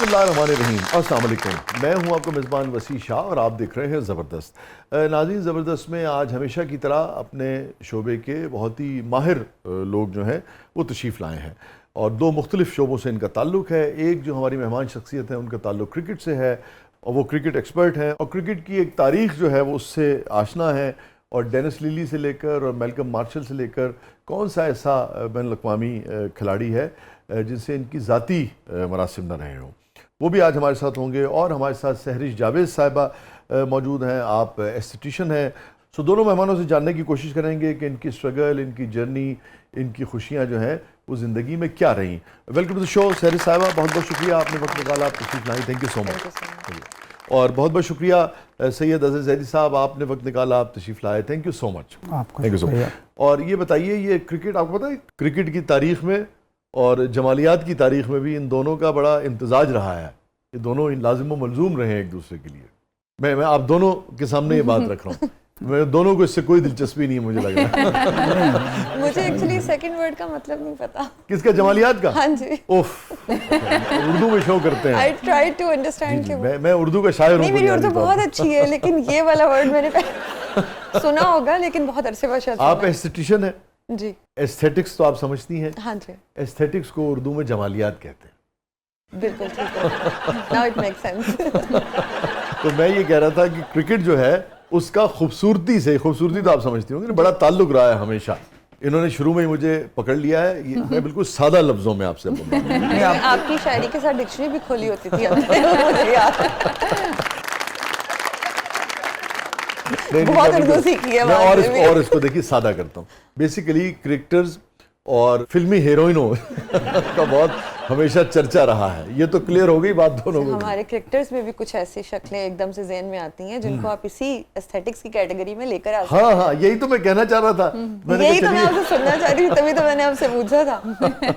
बिस्मिल्लाहिर्रहमानिर्रहीम, अस्सलाम वालेकुम। मैं हूं आपका मेज़बान वसी शाह और आप देख रहे हैं ज़बरदस्त। नाज़रीन, ज़बरदस्त में आज हमेशा की तरह अपने शोबे के बहुत ही माहिर लोग जो हैं वो तशरीफ़ लाए हैं और दो मुख्तलिफ़ शोबों से इनका ताल्लुक़ है। एक जो हमारी मेहमान शख्सियत है उनका ताल्लुक़ क्रिकेट से है और वो क्रिकेट एक्सपर्ट हैं और क्रिकेट की एक तारीख़ जो है वो उससे आशना है और डेनिस लिली से लेकर और मैल्कम मार्शल से लेकर कौन सा ऐसा बैनुल-अक़वामी खिलाड़ी है जिनसे इनकी ज़ाती मरासिम न रहे हों, वो भी आज हमारे साथ होंगे। और हमारे साथ सहरिश जावेद साहिबा मौजूद हैं, आप एस्थेटिशियन हैं। सो दोनों मेहमानों से जानने की कोशिश करेंगे कि इनकी स्ट्रगल, इनकी जर्नी, इनकी खुशियाँ जो हैं वो ज़िंदगी में क्या रहीं। Welcome to the show Sehrish साहिबा, बहुत बहुत शुक्रिया आपने वक्त निकाला, आप तशरीफ़ लाई, थैंक यू सो मच। और बहुत बहुत शुक्रिया सैयद अज़र ज़ैदी साहब, आपने वक्त निकाला, आप तशरीफ़ लाए, thank you so much. Thank you so much. और ये बताइए, ये क्रिकेट आपको पता है क्रिकेट की तारीख़ में और जमालियात की तारीख़ में भी इन दोनों का बड़ा इम्तजाज रहा है, ये दोनों लाजिम व मलजूम रहे हैं एक दूसरे के लिए। मैं आप दोनों के सामने ये बात रख रहा हूँ, मैं दोनों को इससे कोई दिलचस्पी नहीं है मुझे लग रहा है। मुझे एक्चुअली सेकंड वर्ड का मतलब नहीं पता। किसका? जमालियात का? हाँ जी। उफ, उर्दू में शो करते हैं। I try to understand कि मैं उर्दू का शायर हूँ। नहीं, मेरी उर्दू बहुत अच्छी है, लेकिन ये वाला वर्ड मैंने सुना होगा, लेकिन बहुत अरसे बाद शायद। आप एस्थेटिशियन हैं जी। एस्थेटिक्स तो आप समझती हैं? हाँ जी। एस्थेटिक्स को उर्दू में जमालियात कहते हैं। बिल्कुल ठीक है। Now it makes sense। तो मैं ये कह रहा था कि क्रिकेट जो है उसका खूबसूरती से, खूबसूरती तो आप समझती होंगी, बड़ा ताल्लुक रहा है हमेशा। इन्होंने शुरू में ही मुझे पकड़ लिया है, ये मैं बिल्कुल सादा लफ्जों में आपसे बोल रहा हूं। आपकी शायरी के साथ डिक्शनरी भी खोली होती थी मुझे याद। बहुत उर्दू सीखी है और इसको देखिए सादा करता हूँ। बेसिकली क्रिकेटर्स और फिल्मी हीरोइनों का बहुत हमेशा चर्चा रहा है, ये तो क्लियर हो गई बात दोनों को। हमारे क्रिकेटर्स में भी कुछ ऐसी शक्लें एकदम से ज़हन में आती हैं जिनको आप इसी एस्थेटिक्स की कैटेगरी में लेकर आ सकते हैं। हाँ, यही तो मैं कहना चाह रहा था। यही तो मैं आपसे सुनना चाह रही थी, तभी तो मैंने आपसे पूछा था।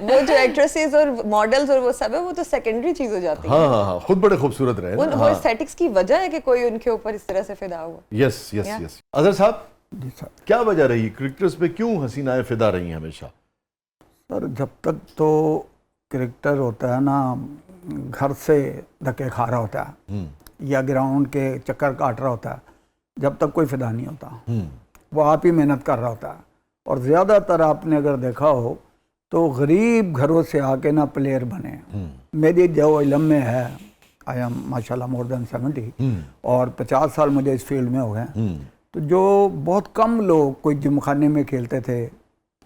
वो जो एक्ट्रेसेस और मॉडल्स और वो सब है, वो तो सेकेंडरी चीज हो जाती है। हाँ, खुद बड़े खूबसूरत रहे। वो एस्थेटिक्स की वजह है कि कोई उनके ऊपर इस तरह से फिदा हुआ। यस। अजहर साहब, क्या वजह रही क्रिकेटर्स पे, क्यों हसीनाएं फिदा रही हैं हमेशा? सर, जब तक तो क्रिकेटर होता है ना, घर से धक्के खा रहा होता है या ग्राउंड के चक्कर काट रहा होता है, जब तक कोई फिदा नहीं होता। वो आप ही मेहनत कर रहा होता है। और ज़्यादातर आपने अगर देखा हो तो गरीब घरों से आके ना प्लेयर बने। मेरी जो इल्म में है, आई एम माशाल्लाह मोर देन 70 और 50 साल मुझे इस फील्ड में हो गए। तो जो बहुत कम लोग कोई जिमखाने में खेलते थे,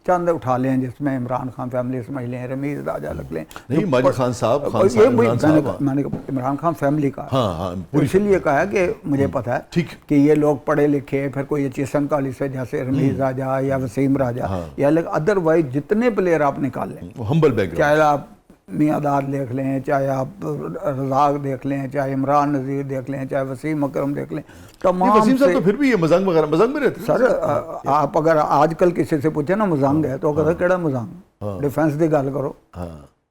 चंद उठा लें, जिसमें इमरान खान फैमिली समझ लें, रमीज राजा लग लें, नहीं माजिद खान साहब, मैंने इमरान खान फैमिली का। हाँ, इसीलिए कहा कि मुझे पता है ठीक कि ये लोग पढ़े लिखे, फिर कोई चेसन कॉलेज से जैसे रमीज राजा या वसीम राजा या अदरवाइज जितने प्लेयर आप निकाल लें, हम्बल बैकग्राउंड, चाहे आप मियादार देख लें, चाहे आप रज़ाक देख लें, चाहे इमरान नज़ीर देख लें, चाहे वसीम अकरम देख लें, तमाम वसीम साहब तो फिर भी ये मजाक में रहते हैं। सर, आप अगर आजकल किसी से पूछे ना मजाक है तो अगर केड़ा मजाक, डिफेंस की गल करो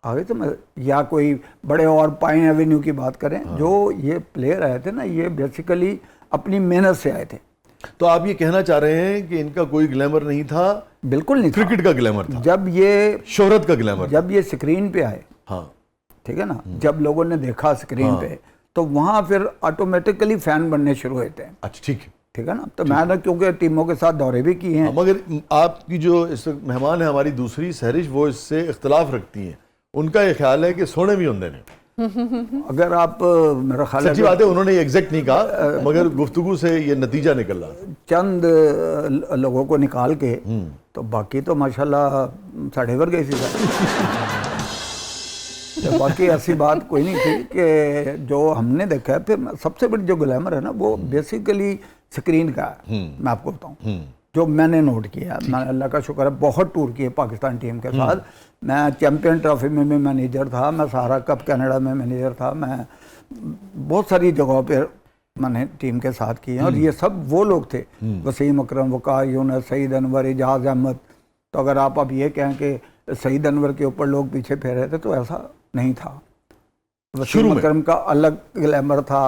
आगे तो मैं, या कोई बड़े और पाइन एवेन्यू की बात करें, जो ये प्लेयर आए थे ना, ये बेसिकली अपनी मेहनत से आए थे। तो आप ये कहना चाह रहे हैं कि इनका कोई ग्लैमर नहीं था? बिल्कुल नहीं, क्रिकेट का ग्लैमर था। जब ये शोहरत का ग्लैमर, जब ये स्क्रीन पे आए, हाँ ठीक है ना, जब लोगों ने देखा स्क्रीन पे, तो वहां फिर ऑटोमेटिकली फैन बनने शुरू हुए थे। अच्छा, ठीक है ना। तो मैंने क्योंकि टीमों के साथ दौरे भी किए हैं। मगर आपकी जो इस मेहमान है हमारी दूसरी सहरिश, वो इससे इख्तलाफ रखती हैं। उनका ये ख्याल है कि सोने भी होंगे ने। अगर आप, मेरा ख्याल है, सच्ची बात है, उन्होंने एग्जैक्ट नहीं कहा, मगर गुफ्तगू से ये नतीजा निकल रहा। चंद लोगों को निकाल के, तो बाकी तो माशाल्लाह साढ़े वर गई थी। तो बाकी ऐसी बात कोई नहीं थी कि जो हमने देखा है। फिर सबसे बड़ी जो ग्लैमर है ना, वो बेसिकली स्क्रीन का है। मैं आपको बताऊं जो मैंने नोट किया, मैं अल्लाह का शुक्र है बहुत टूर किए पाकिस्तान टीम के साथ। मैं चैम्पियन ट्रॉफी में भी मैनेजर था, मैं सहारा कप कनाडा में मैनेजर था, मैं बहुत सारी जगहों पर मैंने टीम के साथ किए। और ये सब वो लोग थे, वसीम अकरम, वकार यूनुस, सईद अनवर, एजाज अहमद। तो अगर आप अब ये कहें कि सईद अनवर के ऊपर लोग पीछे फेर रहे थे, तो ऐसा नहीं था। वसीम अकरम का अलग ग्लैमर था,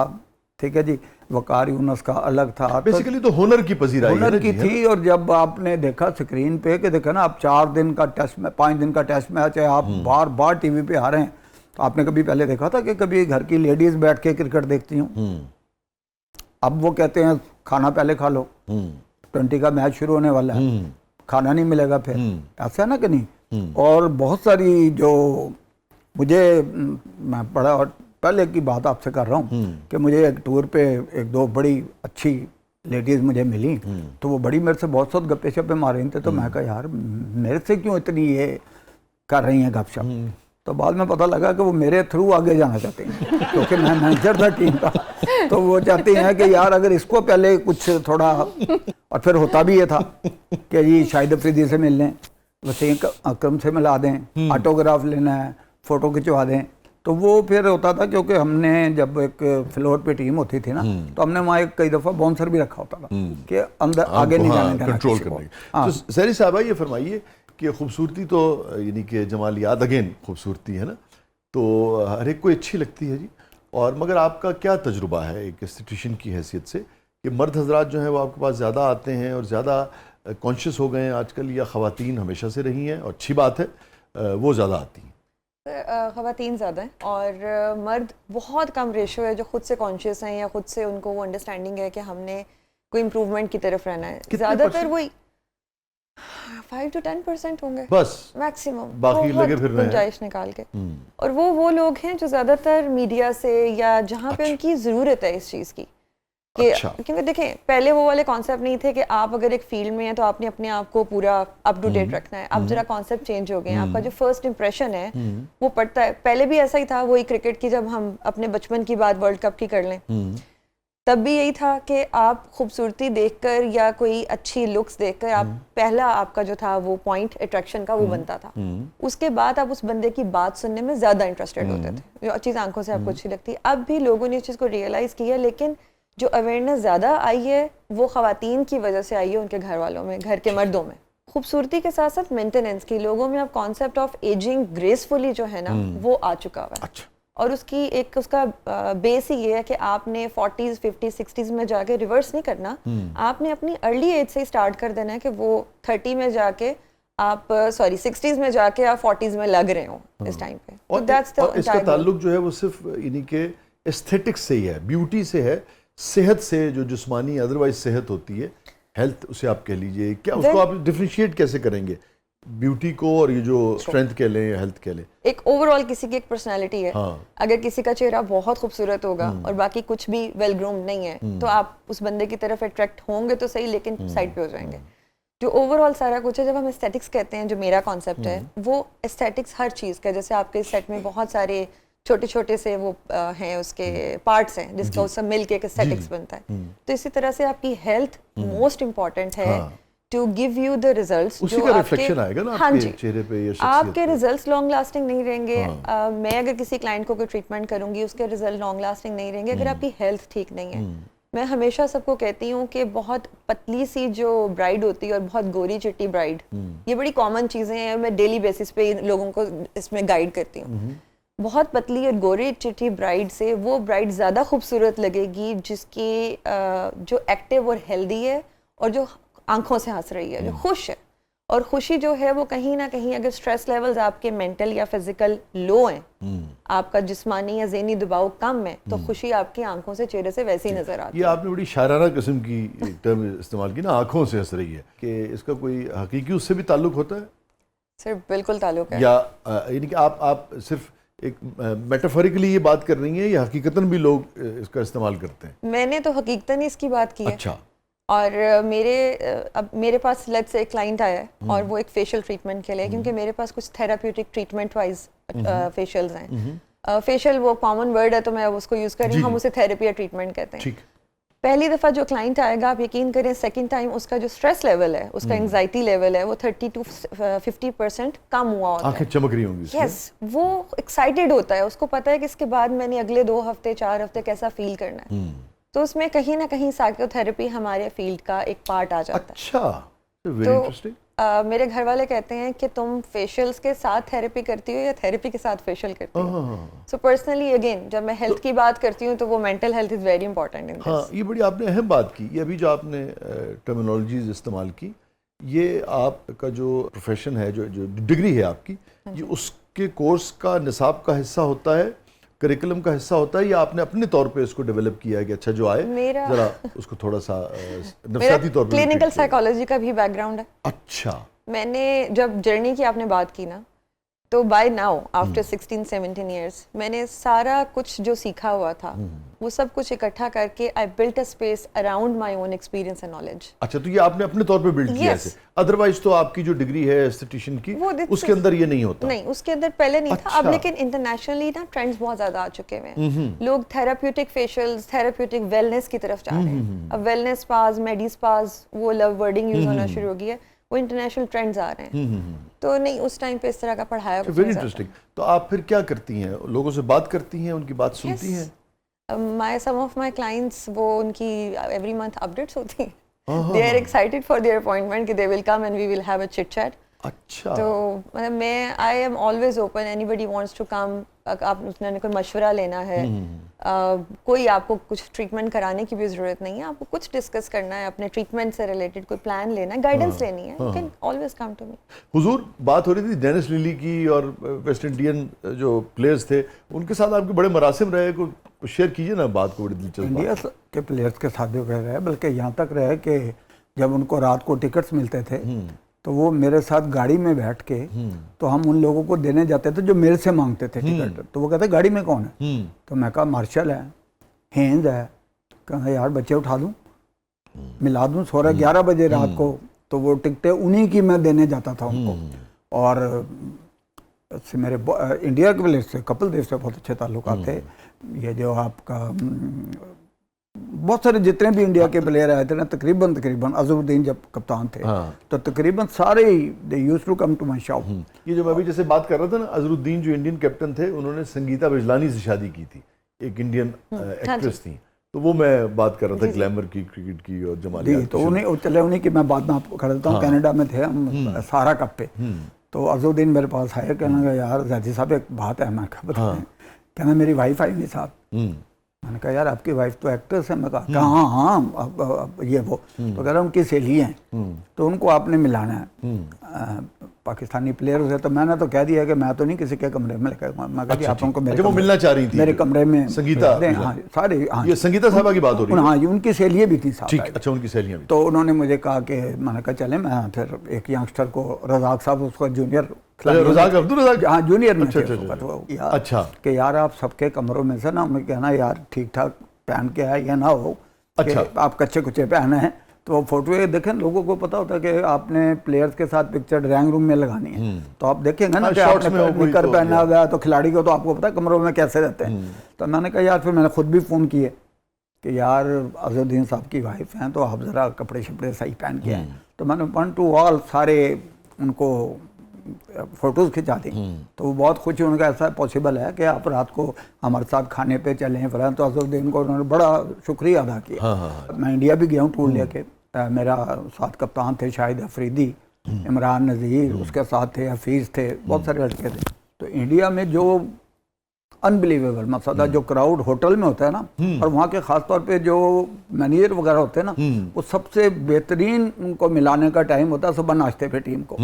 ठीक है जी, वकार यूनुस का अलग था। बेसिकली तो हुनर की पजीराई, हुनर की थी। और जब आपने देखा स्क्रीन पे कि देखा ना, आप 4 दिन का टेस्ट में, 5 दिन का टेस्ट मैच है, आप बार बार टीवी पे आ रहे हैं, तो आपने कभी पहले देखा था कि कभी घर की लेडीज बैठ के क्रिकेट देखती हूँ? अब वो कहते हैं खाना पहले खा लो, 20 का मैच शुरू होने वाला है, खाना नहीं मिलेगा फिर, ऐसा है ना कि नहीं? और बहुत सारी जो मुझे मैं बड़ा और पहले की बात आपसे कर रहा हूँ कि मुझे एक टूर पे एक दो बड़ी अच्छी लेडीज मुझे मिली, तो वो बड़ी मेरे से बहुत सब गप्पे शप्पे मार रही थी, तो मैं कहा यार मेरे से क्यों इतनी ये कर रही हैं गपशप? तो बाद में पता लगा कि वो मेरे थ्रू आगे जाना चाहती हैं, क्योंकि मैं मैनेजर था टीम का, तो वो चाहती हैं कि यार अगर इसको पहले कुछ थोड़ा, और फिर होता भी ये था कि जी शाहिद अफरीदी से मिल लें, वसीम अकरम से मिला दें, ऑटोग्राफ लेना है, फ़ोटो खिंचवा दें। तो वो फिर होता था, क्योंकि हमने जब एक फ्लोर पे टीम होती थी ना, तो हमने वहाँ एक कई दफ़ा बाउंसर भी रखा होता था कि अंदर आगे नहीं जाने देना, कंट्रोल करने। तो सहरी साहबा ये फरमाइए कि खूबसूरती तो यानी कि जमालियात अगेन खूबसूरती है ना, तो हर एक को अच्छी लगती है जी, और मगर आपका क्या तजुर्बा है एक एस्थेटिशियन की हैसियत से कि मर्द हजरात जो हैं वो आपके पास ज़्यादा आते हैं और ज़्यादा कॉन्शियस हो गए हैं आजकल, या ख़वातीन हमेशा से रही हैं और अच्छी बात है वो ज़्यादा आती हैं? ख़वातीन ज़्यादा हैं और मर्द बहुत कम रेशो है जो खुद से कॉन्शियस हैं या खुद से उनको वो अंडरस्टैंडिंग है कि हमने कोई इम्प्रूवमेंट की तरफ रहना है। ज़्यादातर वही 5 to 10% होंगे बस मैक्सिमम, बाकी लगे फिर गुंजाइश निकाल के। और वो लोग हैं जो ज़्यादातर मीडिया से या जहाँ पे उनकी ज़रूरत है इस चीज़ की कि क्योंकि देखें पहले वो वाले कॉन्सेप्ट नहीं थे कि आप अगर एक फील्ड में हैं तो आपने अपने आप को पूरा अप टू डेट रखना है। अब जरा कॉन्सेप्ट चेंज हो गए हैं, आपका जो फर्स्ट इंप्रेशन है वो पड़ता है। पहले भी ऐसा ही था, वही क्रिकेट की जब हम अपने बचपन की बात वर्ल्ड कप की कर लें, तब भी यही था कि आप खूबसूरती देखकर या कोई अच्छी लुक्स देखकर आप पहला आपका जो था वो पॉइंट अट्रैक्शन का वो बनता था। उसके बाद आप उस बंदे की बात सुनने में ज़्यादा इंटरेस्टेड होते थे, जो चीज़ आंखों से आपको अच्छी लगती है। अब भी लोगों ने इस चीज़ को रियलाइज़ किया, लेकिन जो अवेयरनेस ज़्यादा आई है वो ख़वातीन की वजह से आई है, उनके घर वालों में, घर के मर्दों में। खूबसूरती के साथ साथ मेंटेनेंस की लोगों में अब कॉन्सेप्ट ऑफ एजिंग ग्रेसफुली जो है ना वो आ चुका हुआ है। और उसकी एक उसका बेस ही ये है कि आपने 40s 50s 60s में जाके रिवर्स नहीं करना, आपने अपनी अर्ली एज से ही स्टार्ट कर देना है कि वो 30 में जाके आप 60s में जाके आप 40s में लग रहे हो इस टाइम पे। और, तो और इसका ताल्लुक जो है वो सिर्फ यानी कि एस्थेटिक्स से ही है, ब्यूटी से है, सेहत से, जो जिस्मानी अदरवाइज सेहत होती है, हेल्थ उसे आप कह लीजिए, क्या उसको आप डिफरेंशिएट कैसे करेंगे ब्यूटी को और ये जो स्ट्रेंथ कह लें या हेल्थ कह लें? एक ओवरऑल किसी की एक पर्सनालिटी है। अगर किसी का चेहरा बहुत खूबसूरत होगा और बाकी कुछ भी वेल ग्रूम्ड नहीं है तो आप उस बंदे की तरफ अट्रैक्ट होंगे तो सही, लेकिन साइड पे हो जाएंगे। जो ओवरऑल सारा कुछ है, जब हम एस्थेटिक्स कहते हैं, जो मेरा कॉन्सेप्ट है वो एस्थेटिक्स हर चीज़ का, जैसे आपके सेट में बहुत सारे छोटे छोटे से वो हैं उसके पार्ट्स हैं जिसका उस सब मिल के एक एस्थेटिक्स बनता है। तो इसी तरह से आपकी हेल्थ मोस्ट इम्पॉर्टेंट है to give you the results, उसी का रिफ्लेक्शन आएगा ना आपके चेहरे पे या शख्सियत आपके रिजल्ट्स लॉन्ग लास्टिंग नहीं रहेंगे। मैं अगर किसी क्लाइंट को कोई ट्रीटमेंट करूंगी उसके रिजल्ट लॉन्ग लास्टिंग नहीं रहेंगे अगर आपकी हेल्थ ठीक नहीं है। मैं हमेशा सबको कहती हूँ कि बहुत पतली सी जो ब्राइड होती है और बहुत गोरी चिट्टी ब्राइड, ये बड़ी कॉमन चीज़ें हैं, मैं डेली बेसिस पे लोगों को इसमें गाइड करती हूँ। बहुत पतली और गोरी चिट्टी ब्राइड से वो ब्राइड ज़्यादा खूबसूरत लगेगी जिसकी जो एक्टिव और हेल्दी है और जो आंखों से हंस रही है, जो खुश है। और खुशी जो है वो कहीं ना कहीं, अगर स्ट्रेस लेवल्स आपके मेंटल या फिजिकल लो हैं, आपका जिस्मानी या ज़हनी दबाव कम है, तो खुशी आपकी आंखों से, चेहरे से वैसे ही नजर आती है। ये आपने बड़ी शायराना किस्म की टर्म इस्तेमाल की ना, आंखों से हंस रही है, कि इसका कोई हकीकी उससे भी ताल्लुक होता है? सर बिल्कुल ताल्लुक है। या यानी कि आप सिर्फ एक मेटाफोरिकली ये बात कर रही हैं या हकीकतन भी लोग इसका इस्तेमाल करते हैं? मैंने तो हकीकतन ही इसकी बात की है। अच्छा। और अब मेरे पास लेट्स से एक क्लाइंट आया है और वो एक फेशियल ट्रीटमेंट के लिए, क्योंकि मेरे पास कुछ थेराप्यूटिक ट्रीटमेंट वाइज फेशियल्स हैं। फेशियल वो कॉमन वर्ड है तो मैं उसको यूज़ कर रही हूँ, हम उसे थेरेपी या ट्रीटमेंट कहते हैं। पहली दफ़ा जो क्लाइंट आएगा, आप यकीन करें सेकंड टाइम उसका जो स्ट्रेस लेवल है, उसका एंग्जाइटी लेवल है, वो 30 to 50% कम हुआ होता है। आंखें चमक रही होंगी। यस, वो एक्साइटेड होता है, उसको पता है कि इसके बाद मैंने अगले 2 हफ्ते 4 हफ्ते कैसा फील करना है। तो उसमें कहीं ना कहीं साइकोथेरेपी हमारे फील्ड का एक पार्ट आ जाता है। अच्छा, वेरी इंटरेस्टिंग। मेरे घर वाले कहते हैं कि तुम फेशियल्स के साथ थेरेपी करती हो या थेरेपी के साथ फेशियल करती हो। सो पर्सनली अगेन जब मैं हेल्थ की बात करती हूँ तो वो mental health is very important in this. हाँ, ये बड़ी आपने अहम बात की। ये अभी जो आपने टर्मिनोलॉजीज इस्तेमाल की, ये आपका जो प्रोफेशन है, जो डिग्री है आपकी, ये आपके कोर्स का निसाब का हिस्सा होता है, करिकुलम का हिस्सा होता है, या आपने अपने तौर पे इसको डेवलप किया है कि अच्छा जो आए जरा उसको थोड़ा सा नफसियाती तौर पे? क्लिनिकल साइकोलॉजी का भी बैकग्राउंड है। अच्छा। मैंने जब जर्नी की आपने बात की ना, तो बाय नाउ आफ्टर 16-17 इयर्स मैंने सारा कुछ जो सीखा हुआ था वो सब कुछ इकट्ठा करके I built a space around my own experience and knowledge. अच्छा, तो ये आपने अपने तौर पे बिल्ड किया है। अदरवाइज तो आपकी जो डिग्री है एस्थेटिशियन की उसके अंदर ये नहीं होता। नहीं, उसके अंदर पहले नहीं था। अब लेकिन इंटरनेशनली ना ट्रेंड्स बहुत ज्यादा आ चुके हैं। लोग थेराप्यूटिक फेशियल्स, थेराप्यूटिक वेलनेस की तरफ जा रहे हैं। अब वेलनेस स्पास, मेडी स्पास, वो लव वर्डिंग यूज होना शुरू हो गई है, वो इंटरनेशनल ट्रेंड्स आ रहे हैं। तो नहीं, उस टाइम पे इस तरह का पढ़ाया। Very interesting. तो आप फिर क्या करती हैं? लोगों से बात करती हैं, उनकी बात सुनती हैं? सम ऑफ माय क्लाइंट्स, वो उनकी एवरी मंथ अपडेट्स होती हैं। They are excited for their appointment कि they will come and we will have a chit chat. अच्छा। तो मतलब मैं I am always open, anybody wants to come. आप उसने कोई मशवरा लेना है, कोई आपको कुछ ट्रीटमेंट कराने की भी ज़रूरत नहीं है, आपको कुछ डिस्कस करना है अपने ट्रीटमेंट से रिलेटेड, कोई प्लान लेना है, गाइडेंस लेनी है, you can always come to me. हुजूर, बात हो रही थी डेनिस लिली की और वेस्ट इंडियन जो प्लेयर्स थे उनके साथ आपके बड़े मरासिम रहे, को शेयर कीजिए ना बात को, बड़ी दिलचस्प। इंडिया के प्लेयर्स के साथ भी रहे, बल्कि यहाँ तक रहे कि जब उनको रात को टिकट्स मिलते थे तो वो मेरे साथ गाड़ी में बैठ के तो हम उन लोगों को देने जाते थे जो मेरे से मांगते थे टिकट। तो वो कहते गाड़ी में कौन है? तो मैं कहा मार्शल है, हेंज है। कहा यार बच्चे उठा दूं, मिला दूं 11 बजे रात को। तो वो टिकटें उन्हीं की मैं देने जाता था उनको। और मेरे इंडिया के प्लेयर से, कपिल देव से बहुत अच्छे ताल्लुकात थे। ये जो आपका बहुत सारे जितने भी इंडिया के प्लेयर आए थे ना, तकरीबन अजहरुद्दीन जब कप्तान थे तो तकरीबन सारे they used to come to my shop. ये जो मैं अभी जैसे बात कर रहा था ना, अजहरुद्दीन जो इंडियन कैप्टन थे, उन्होंने संगीता बिजलानी से शादी की थी, एक इंडियन एक्ट्रेस थी। तो वो मैं बात कर रहा था ग्लैमर की, क्रिकेट की और जमालियात। तो उन्हीं की मैं बात में आपको कर देता हूँ। कनाडा में थे हम सारा कप पे। तो अजहरुद्दीन मेरे पास आए, कहने लगा यार जैदी साहब एक बात है। मैं कहा बताएं। कहना मेरी वाइफ आई नहीं साथ। मैंने कहा यार आपकी वाइफ तो एक्ट्रेस है। मैं कहा हाँ अब ये वो। तो कह रहा उनकी सहेली हैं, तो उनको आपने मिलाना है। पाकिस्तानी प्लेयर है। तो मैंने तो कह दिया कि मैं तो नहीं किसी के कमरे में लेकर। मैं कहा आप उनको मिलना चाह रही थी मेरे कमरे में संगीता? हाँ सारे, हाँ ये संगीता साहबा की बात हो रही है? हाँ जी, उनकी सहेलियाँ भी थी साथ। अच्छा, उनकी सहेलियाँ भी। तो उन्होंने मुझे कहा कि मैंने कहा चले, मैं फिर एक यंगस्टर को, रजाक साहब उसका जूनियर, रजाक, अब्दुल रजाक, हाँ जूनियर में। अच्छा कि यार आप सबके कमरों में से ना उन्हें कहना यार ठीक ठाक पहन के आए, या ना हो अच्छा आप कच्चे कुच्चे पहने हैं। तो वो फोटो देखें, लोगों को पता होता है कि आपने प्लेयर्स के साथ पिक्चर ड्राइंग रूम में लगानी है। तो आप देखेंगे ना कि आपने निकर पहना हुआ है तो खिलाड़ी को तो आपको पता है कमरों में कैसे रहते हैं। तो मैंने कहा यार, फिर मैंने खुद भी फ़ोन किए कि यार अजहरुद्दीन साहब की वाइफ हैं, तो आप ज़रा कपड़े शपड़े सही पहन के आए। तो मैंने 1 to all सारे उनको फ़ोटोज़ खिंचा दी। तो वो बहुत खुश, उनका ऐसा पॉसिबल है कि आप रात को हमारे साथ खाने पे चलें फिर। तो अजहरुद्दीन को उन्होंने बड़ा शुक्रिया अदा किया। मैं इंडिया भी गया हूँ टूर लेके। मेरा साथ कप्तान थे शाहिद अफरीदी, इमरान नज़ीर, उसके साथ थे हफीज़ थे, बहुत सारे लड़के थे। तो इंडिया में जो अनबिलीवेबल मसला जो क्राउड होटल में होता है ना, और वहाँ के ख़ास तौर पे जो मैनेजर वगैरह होते हैं ना, वो सबसे बेहतरीन उनको मिलाने का टाइम होता है सुबह नाश्ते पे टीम को।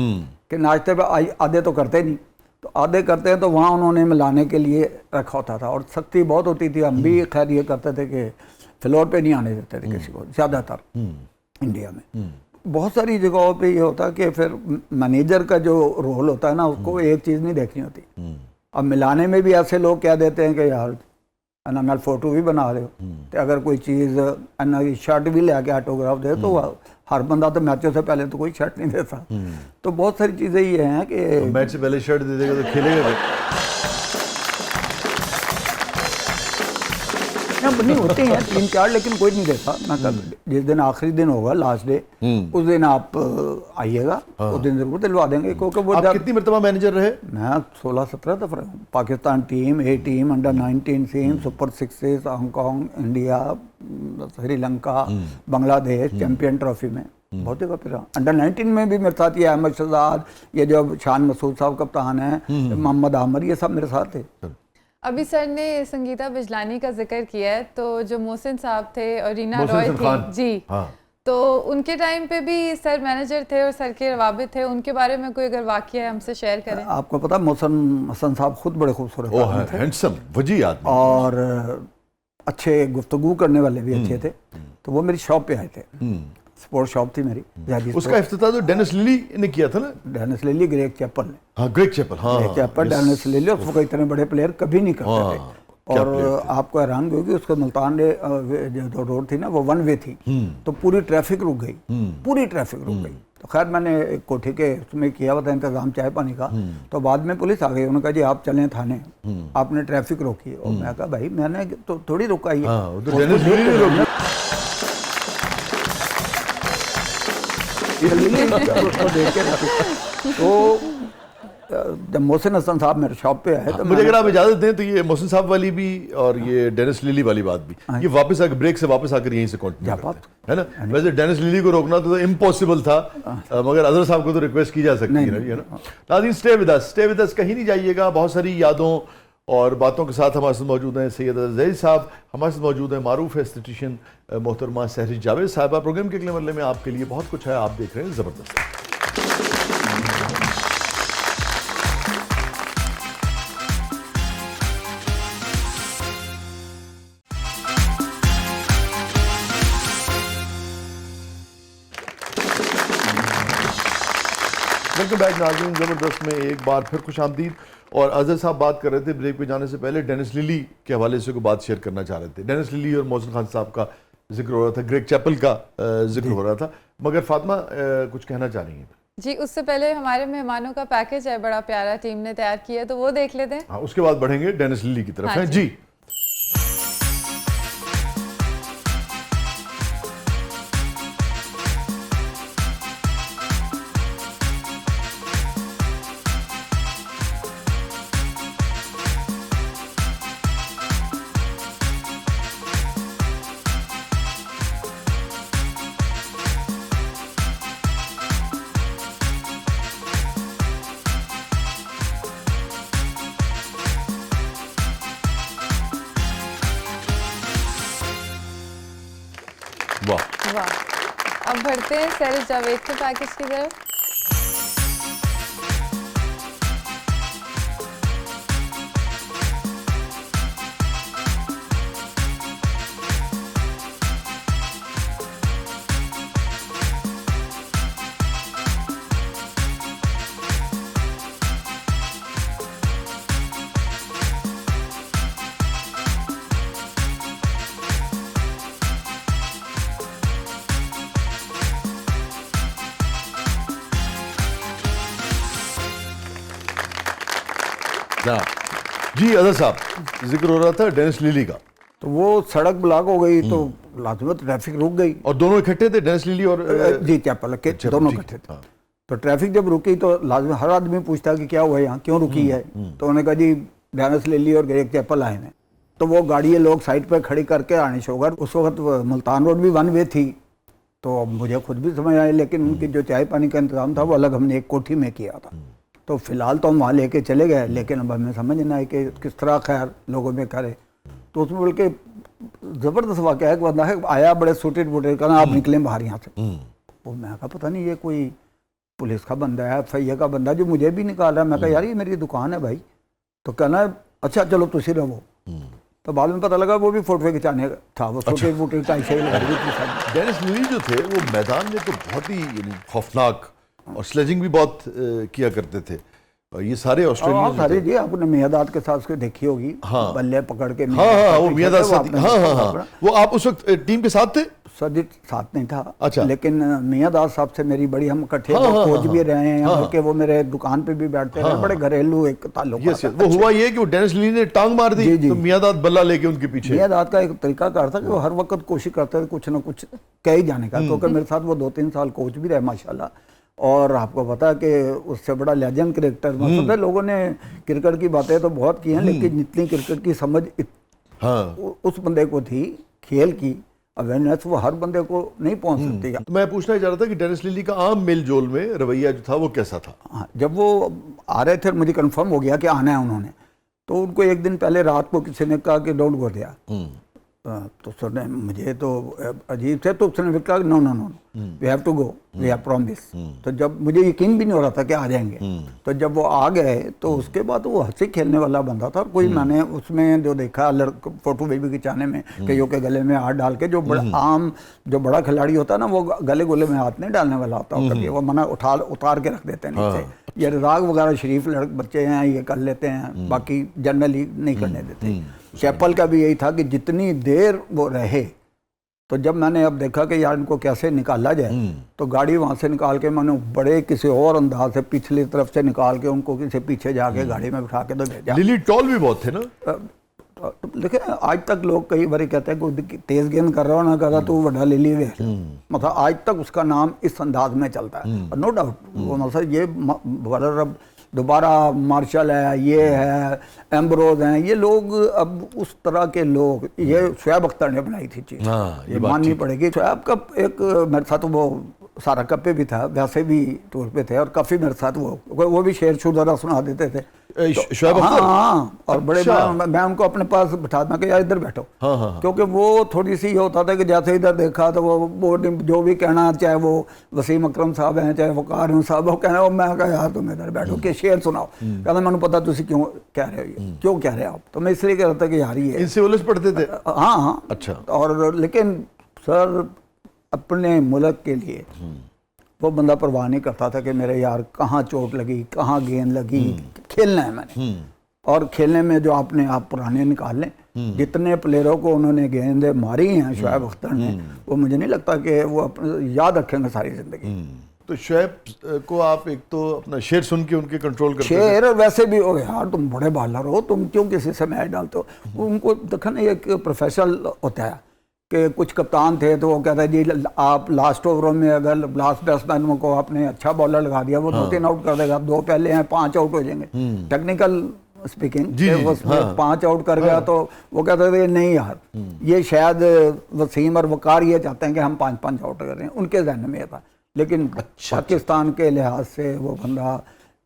कि नाश्ते पे आधे तो करते नहीं, तो आधे करते हैं, तो वहाँ उन्होंने मिलाने के लिए रखा होता था। और सख्ती बहुत होती थी। हम भी खैर ये करते थे कि फ्लोर पे नहीं आने देते थे किसी को, ज़्यादातर इंडिया में। बहुत सारी जगहों पे ये होता है कि फिर मैनेजर का जो रोल होता है ना, उसको एक चीज़ नहीं देखनी होती। अब मिलाने में भी ऐसे लोग कह देते हैं कि यार ना मैं फ़ोटो भी बना रहे हो, तो अगर कोई चीज़ ना शर्ट भी ले आके ऑटोग्राफ दे, तो हर बंदा तो मैचों से पहले तो कोई शर्ट नहीं देता। तो बहुत सारी चीज़ें ये हैं कि तो मैच से पहले शर्ट दे देगा तो खेलेगा नहीं होते हैं 3-4, लेकिन कोई नहीं देता। मैं कल जिस दिन आखिरी दिन होगा, लास्ट डे, उस दिन आप आइएगा, उस दिन जरूर दिलवा देंगे। क्योंकि वो आप कितनी मरतबा मैनेजर रहे? मैं 16-17 दफ़ा हूँ। Pakistan team, A team, under 19 team, super 6, Hong Kong, India, Sri Lanka, Bangladesh, champion trophy में बहुत जगह फिर। अंडर 19 में भी मेरे साथ ये अहमद शहजाद, ये जो शान मसूद साहब कप्तान हैं, मोहम्मद आमिर, ये सब मेरे साथ थे। अभी सर ने संगीता बिजलानी का जिक्र किया है, तो जो मोहसिन साहब थे और रीना रॉय थी जी, तो उनके टाइम पे भी सर मैनेजर थे और सर के रवाबित थे, उनके बारे में कोई अगर वाकया है हमसे शेयर करें। आपको पता मोहसिन हसन साहब खुद बड़े खूबसूरत आदमी थे हैंडसम वजी आदमी और अच्छे गुफ्तगू करने वाले भी अच्छे थे। तो वो मेरी शॉप पे आए थे, स्पोर्ट्स शॉप थी मेरी। उसका इफ्तिताह तो डेनिस लिली ने किया था ना? डेनिस लिली, ग्रेग चैपल ने। हाँ, ग्रेग चैपल, हाँ ग्रेग चैपल, डेनिस लिली, उस वक्त इतने बड़े प्लेयर कभी नहीं करते थे। और आपको हैरान होगी, उसको मुल्तान जो रोड थी ना वो वन वे थी, तो पूरी ट्रैफिक रुक गई, पूरी ट्रैफिक रुक गई। तो खैर मैंने एक कोठी के उसमें किया हुआ था इंतजाम चाय पानी का। तो बाद में पुलिस आ गई, उन्होंने कहा जी आप चलें थाने, आपने ट्रैफिक रोकी। और मैं कहा भाई मैंने तो थोड़ी रुका ही है, तो जब मोहसिन हसन साहब मेरे शॉप पे आए तो मुझे अगर आप इजाजत दें तो ये मोहसिन साहब वाली भी और ये डेनिस लिली वाली बात भी, ये वापस आकर ब्रेक से वापस आकर यहीं से कंटिन्यू करते हैं, है ना? वैसे डेनिस लिली को रोकना तो इम्पॉसिबल था, मगर अजहर साहब को तो रिक्वेस्ट की जा सकती है ना। नाज़रीन, स्टे विद अस, कहीं नहीं जाइएगा। बहुत सारी यादों और बातों के साथ हमारे साथ मौजूद हैं सैयद ज़हीर साहब, हमारे साथ मौजूद हैं मारूफ एस्थेटिशियन मोहतरमा सहरी जावेद साहिबा। प्रोग्राम के अगले मरले में आपके लिए बहुत कुछ है, आप देख रहे हैं ज़बरदस्त। वेलकम बैक नाज़रीन, ज़बरदस्त में एक बार फिर खुश आमदीद। और अजहर साहब बात कर रहे थे ब्रेक पे जाने से पहले, डेनिस लिली के हवाले से कोई बात शेयर करना चाह रहे थे। डेनिस लिली और मोहसिन खान साहब का जिक्र हो रहा था, ग्रेग चैपल का जिक्र हो रहा था, मगर फातिमा कुछ कहना चाह रही हैं? जी, उससे पहले हमारे मेहमानों का पैकेज है, बड़ा प्यारा टीम ने तैयार किया, तो वो देख लेते हैं। हाँ, उसके बाद बढ़ेंगे डेनिस लिली की तरफ। हाँ जी वाह, अब बढ़ते हैं सहरी जावेद के पैकेज की तरफ। जी अजहर साहब, जिक्र हो रहा था डेनिस लिली का, तो वो सड़क ब्लॉक हो गई तो लाजमत ट्रैफिक रुक गई। और दोनों इकट्ठे थे, डेनिस लिली और जी चैपल के दोनों इकट्ठे थे। तो ट्रैफिक जब रुकी तो लाजमी हर आदमी पूछता कि क्या हुआ यहाँ, क्यों रुकी है? तो उन्होंने कहा जी डेनिस लिली और ग्रेग चैपल आए हैं। तो वो गाड़ी लोग साइड पर खड़ी करके आने शोगर। उस वक्त मुल्तान रोड भी वन वे थी, तो मुझे खुद भी समझ आया, लेकिन उनकी जो चाय पानी का इंतजाम था वो अलग हमने एक कोठी में किया था। तो फिलहाल तो हम वहाँ लेके चले गए, लेकिन अब हमें समझ नहीं आया कि किस तरह खैर लोगों में करे। तो उसमें बल्कि ज़बरदस्त वाक़या है, एक बंदा है आया बड़े सूटेड वूटेड, कहना आप निकलें बाहर यहाँ से। वो मैं कहा पता नहीं ये कोई पुलिस का बंदा है, FIA का बंदा जो मुझे भी निकाल रहा है। मैं कहा यार ये मेरी दुकान है भाई। तो कहना अच्छा चलो तुसी रहो। तो बाद में पता लगा वो भी फोटो खिंचाने था, वो सूटेड वूटेड का ऐसे ही लगा रही थी। डेनिस लिली जो थे वो मैदान में तो बहुत ही खौफनाक और स्लेजिंग भी बहुत किया करते थे। ये सारे ऑस्ट्रेलियन सारे जी आपने मियादाद के साथ उसको देखी होगी। हाँ, बल्ले पकड़ के। हाँ, वो मियादाद साथ, हाँ, वो आप उस वक्त टीम के साथ थे? सदी साथ नहीं था। अच्छा। लेकिन मियादाद साहब से मेरी बड़ी हम इकट्ठे कोच भी रहे हैं, बल्कि वो मेरे दुकान पे भी बैठते रहे, बड़े घरेलू एक ताल्लुक। वो हुआ ये कि वो डेनिस लिली ने टांग मार दी तो मियादाद बल्ला लेके उनके पीछे। मियादाद का एक तरीका कार था कि वो हर वक्त कोशिश करते थे कुछ ना कुछ कह ही जाने का, क्योंकि मेरे साथ वो 2-3 साल कोच भी रहे माशाल्लाह। और आपको पता है कि उससे बड़ा लेजेंड क्रिकेटर, मतलब लोगों ने क्रिकेट की बातें तो बहुत की हैं, लेकिन जितनी क्रिकेट की समझ उस बंदे को थी, खेल की अवेयरनेस वो हर बंदे को नहीं पहुंच सकती। मैं पूछना चाह रहा था कि डेनिस लिली का आम मेल जोल में रवैया जो था वो कैसा था? हाँ, जब वो आ रहे थे मुझे कंफर्म हो गया कि आना है उन्होंने, तो उनको एक दिन पहले रात को किसी ने कहा कि डोंट गो देयर। तो सर ने मुझे तो अजीब से, तो उसने फिर कहा no no no we have to go, we have promise. तो जब मुझे यकीन भी नहीं हो रहा था कि आ जाएंगे, तो जब वो आ गए तो उसके बाद वो हंसी खेलने वाला बंदा था। और कोई मैंने उसमें जो देखा फोटो बेबी खिंचाने में कईयों के गले में हाथ डाल के, जो बड़ा आम जो बड़ा खिलाड़ी होता है ना, वो गले गोले में हाथ नहीं डालने वाला होता, कभी वो मना उतार के रख देते हैं नीचे। ये राग वगैरह शरीफ बच्चे हैं ये कर लेते हैं, बाकी जनरली नहीं करने देते। चैपल का भी यही था कि जितनी देर वो रहे, तो जब मैंने अब देखा कि यार इनको कैसे निकाला जाए, तो गाड़ी वहाँ से निकाल के मैंने बड़े किसी और अंदाज से पिछली तरफ से निकाल के उनको किसी पीछे जाके गाड़ी में बिठा के तो भेजा। लिली टॉल भी बहुत थे ना। देखिए आज तक लोग कई बार कहते हैं कि तेज गेंद कर रहा हो ना, कहता तू बड़ा लिली वे, मतलब आज तक उसका नाम इस अंदाज में चलता है। नो डाउट वो मतलब ये अब दोबारा मार्शल है, ये है एम्ब्रोज हैं, ये लोग अब उस तरह के लोग, ये शुएब अख्तर ने बनाई थी चीज़, ये माननी पड़ेगी। शुएब का एक मेरे साथ वो सारा कप पे भी था, वैसे भी टूर पे थे, और काफ़ी मेरे साथ वो भी शेर शुरा सुना देते थे। शुएब अख्तर? हाँ, और बड़े मैं उनको अपने पास बिठा दूँ कि यार इधर बैठो, क्योंकि वो थोड़ी सी ये होता था कि जैसे इधर देखा तो वो जो भी कहना, चाहे वो वसीम अकरम साहब हैं, चाहे वकार साहब, वो कहना, वो मैं कहा यार तुम इधर बैठो कि शेर सुनाओ। कहना मैंने पता तुम क्यों कह रहे हो, क्यों कह रहे हो आप, तो मैं इसलिए कह रहा था कि यार ये इनसे उलझ पड़ते थे। हाँ अच्छा। और लेकिन सर अपने मुल्क के लिए वो बंदा परवाह नहीं करता था कि मेरे यार कहाँ चोट लगी, कहाँ गेंद लगी, खेलना है मैंने। और खेलने में जो आपने आप पुराने निकाल लें, जितने प्लेयरों को उन्होंने गेंदें मारी हैं शुएब अख्तर ने, वो मुझे नहीं लगता कि वो याद रखेंगे सारी जिंदगी। तो शुएब को आप एक तो अपना शेर सुन के उनके कंट्रोल करते शेर, और वैसे भी ओ यार तुम बड़े बॉलर हो, तुम क्यों किसी से मैच डालते हो। उनको देखा ना, एक प्रोफेशनल होता है कि कुछ कप्तान थे तो वो कहता है जी आप लास्ट ओवरों में अगर लास्ट बैट्समैन को आपने अच्छा बॉलर लगा दिया, वो 2-3 आउट कर देगा, 2 पहले हैं 5 आउट हो जाएंगे। टेक्निकल स्पीकिंग, उसमें 5 आउट कर गया तो वो कहते थे नहीं यार, ये शायद वसीम और वकार ये चाहते हैं कि हम 5-5 आउट कर रहे हैं, उनके जहन में था। लेकिन पाकिस्तान के लिहाज से वो बंदा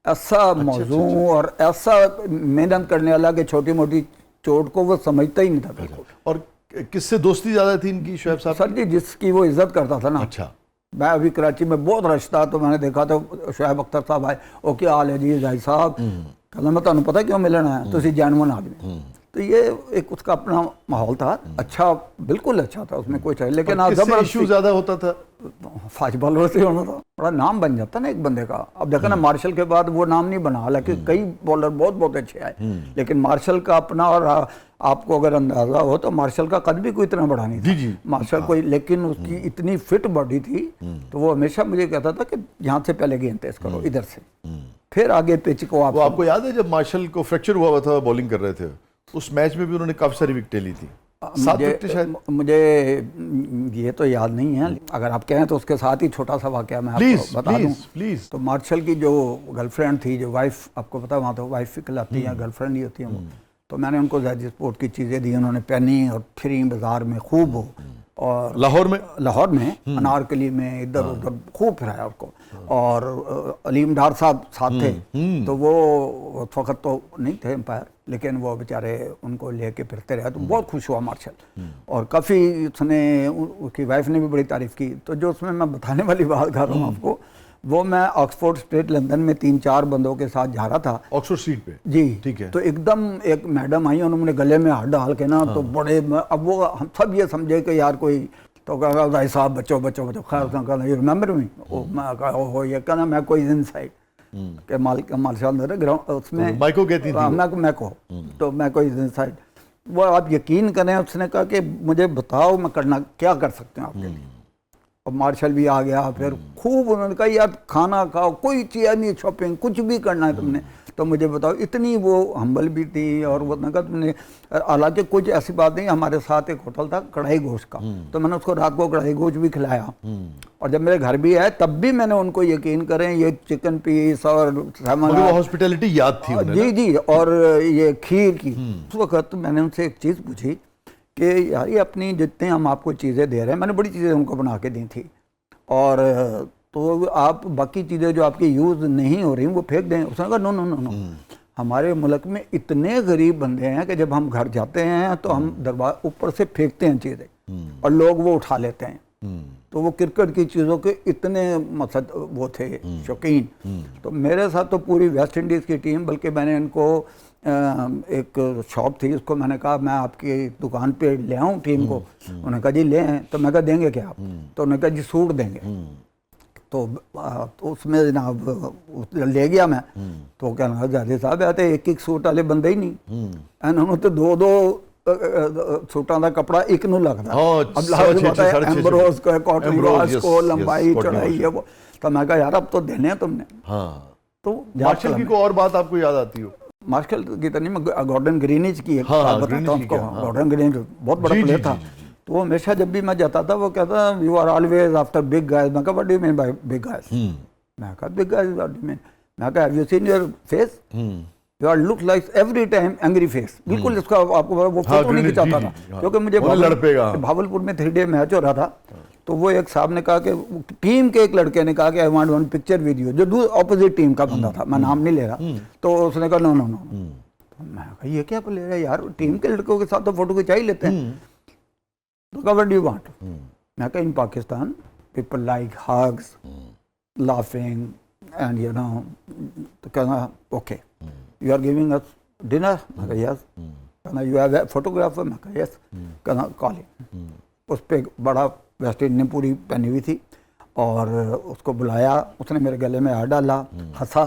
ऐसा मौजूद और ऐसा मेहनत करने वाला कि छोटी मोटी चोट को वो समझता ही नहीं था बिल्कुल। और किससे दोस्ती ज्यादा थी इनकी शुएब साहब? सर जी जिसकी वो इज्जत करता था ना। अच्छा। मैं अभी कराची में बहुत रश था, तो मैंने देखा तो शुएब अख्तर साहब आए, ओ क्या हाल है जी भाई साहब, कहना मैं तुम्हें पता क्यों मिलना है, तुसी जैनवन आदमी। तो ये एक उसका अपना माहौल था, अच्छा बिल्कुल अच्छा था, उसमें कोई चाहिए। लेकिन इशू ज्यादा होता था फास्ट बॉलर से होना था, बड़ा नाम बन जाता ना एक बंदे का। अब देखा ना मार्शल के बाद वो नाम नहीं बना, हालांकि कई बॉलर बहुत बहुत अच्छे आए, लेकिन मार्शल का अपना, और आपको अगर अंदाजा हो तो मार्शल का कद भी कोई इतना बड़ा नहीं था। जी। मार्शल कोई, लेकिन उसकी इतनी फिट बॉडी थी, तो वो हमेशा मुझे कहता था कि यहाँ से पहले गेंद तेज करो, इधर से फिर आगे पिच को। आपको याद है जब मार्शल को फ्रैक्चर हुआ था, बॉलिंग कर रहे थे, उस मैच में भी उन्होंने काफी सारी विकेटें ली थी, 7 विकेटें शायद। मुझे ये तो याद नहीं है, अगर आप कहें तो उसके साथ ही छोटा सा वाकया मैं आपको बता दूं। प्लीज। तो मार्शल की जो गर्लफ्रेंड थी, जो वाइफ, आपको पता है वहाँ तो वाइफ भी कहलाती है, गर्लफ्रेंड ही होती है वो। तो मैंने उनको ज़ायद स्पोर्ट की चीज़ें दी, उन्होंने पहनी और फिरी बाजार में खूब हो, और लाहौर में अनारकली में इधर उधर खूब फिराया उसको। और अलीम डार साहब साथ थे, तो वो उस वक्त तो नहीं थे एम्पायर, लेकिन वो बेचारे उनको लेके फिरते रहे, तो बहुत खुश हुआ मार्शल। और काफ़ी उसने, उसकी वाइफ ने भी बड़ी तारीफ़ की। तो जो उसमें मैं बताने वाली बात कर रहा हूँ आपको, वो मैं ऑक्सफोर्ड स्ट्रीट लंदन में 3-4 बंदों के साथ जा रहा था, ऑक्सफोर्ड स्ट्रीट पे जी, ठीक है। तो एकदम एक मैडम आई, उन्होंने गले में हाथ डाल के ना, तो बड़े, अब वो हम सब ये समझे कि यार कोई, तो कहा भाई साहब बच्चों खैर, कहना यू रिमेंबर मी, मैं कहा ओहो, ये कहना मैं कोई इनसाइड के मार्शल ग्राउंड उसमें माइको कहती थी, मैं को, तो मैं कोई इनसाइड। वो आप यकीन करें, उसने कहा कि मुझे बताओ मैं करना क्या कर सकते हैं आपके लिए। और मार्शल भी आ गया, फिर खूब उन्होंने कहा यार खाना खाओ, कोई चीज़ नहीं, शॉपिंग कुछ भी करना है तुमने तो मुझे बताओ। इतनी वो हम्बल भी थी, और वो कहा तुमने, हालांकि कुछ ऐसी बात नहीं, हमारे साथ एक होटल था कढ़ाई गोश्त का, तो मैंने उसको रात को कढ़ाई गोश्त भी खिलाया। और जब मेरे घर भी आए तब भी मैंने उनको, यकीन करें, ये चिकन पीस और हॉस्पिटैलिटी याद थी जी जी, और ये खीर की। उस वक्त मैंने उनसे एक चीज़ पूछी कि यार ये अपनी जितने हम आपको चीज़ें दे रहे हैं, मैंने बड़ी चीज़ें उनको बना के दी थी, और तो आप बाकी चीज़ें जो आपकी यूज़ नहीं हो रही वो फेंक दें। उसने कहा नो नो नो नो, हमारे मुल्क में इतने गरीब बंदे हैं कि जब हम घर जाते हैं तो हम दरबार ऊपर से फेंकते हैं चीज़ें और लोग वो उठा लेते हैं। तो वो क्रिकेट की चीज़ों के इतने मतलब वो थे शौकीन। तो मेरे साथ तो पूरी वेस्ट इंडीज़ की टीम, बल्कि मैंने इनको एक शॉप थी, उसको मैंने कहा मैं आपकी दुकान पे ले आऊँ टीम को। उन्होंने कहा जी ले आए। तो मैं कहा देंगे क्या आप? तो उन्होंने कहा जी सूट देंगे। तो उसमें जनाब ले गया मैं। तो कहना लगा जादे साहब आते एक एक सूट वाले बंदे ही नहीं, उन्होंने तो दो दो सूटा का कपड़ा एक नू लगता। अब एम्ब्रोज को, कॉटन वाश को, लंबाई चौड़ाई है वो। तो मैं कहा यार अब तो देने हैं तुमने। तो मार्शल की कोई और बात आपको याद आती हो? मार्शल की तो नहीं, मैं गॉर्डन ग्रीनिच की एक बात बताता हूँ आपको। गॉर्डन ग्रीनिच बहुत बड़ा प्लेयर था। तो वो हमेशा जब भी मैं जाता था वो कहता you are always after big guys. मैं कहा what do you mean by big guys? मैं कहा big guys what do you mean? मैं कहा have you seen your face? You are look like every time angry face. बिल्कुल इसका आपको वो फोटो नहीं खिंचाता था, क्योंकि मुझे भावलपुर में 3 डे मैच हो रहा था। तो वो एक साहब ने कहा कि टीम के एक लड़के ने कहा कि I want one picture with you, जो ऑपोजिट टीम का बंदा था, मैं नाम नहीं ले रहा। तो उसने कहा नो नो नो। मैं कहा ये क्या प्लेयर है यार, टीम के लड़कों के साथ तो फोटो खिंचा ही लेते हैं। तो कहा व्हाट डू यू वांट? मैं कहा in Pakistan people like hugs, laughing and you know. तो कहना okay you are giving us dinner? मैं कहा यस। कहना यू हैव अ फोटोग्राफर? मैं कहा यस। कहना कॉल हिम। उस पर बड़ा वेस्ट इंडीज ने पूरी पहनी हुई थी और उसको बुलाया। उसने मेरे गले में हाथ डाला, हंसा।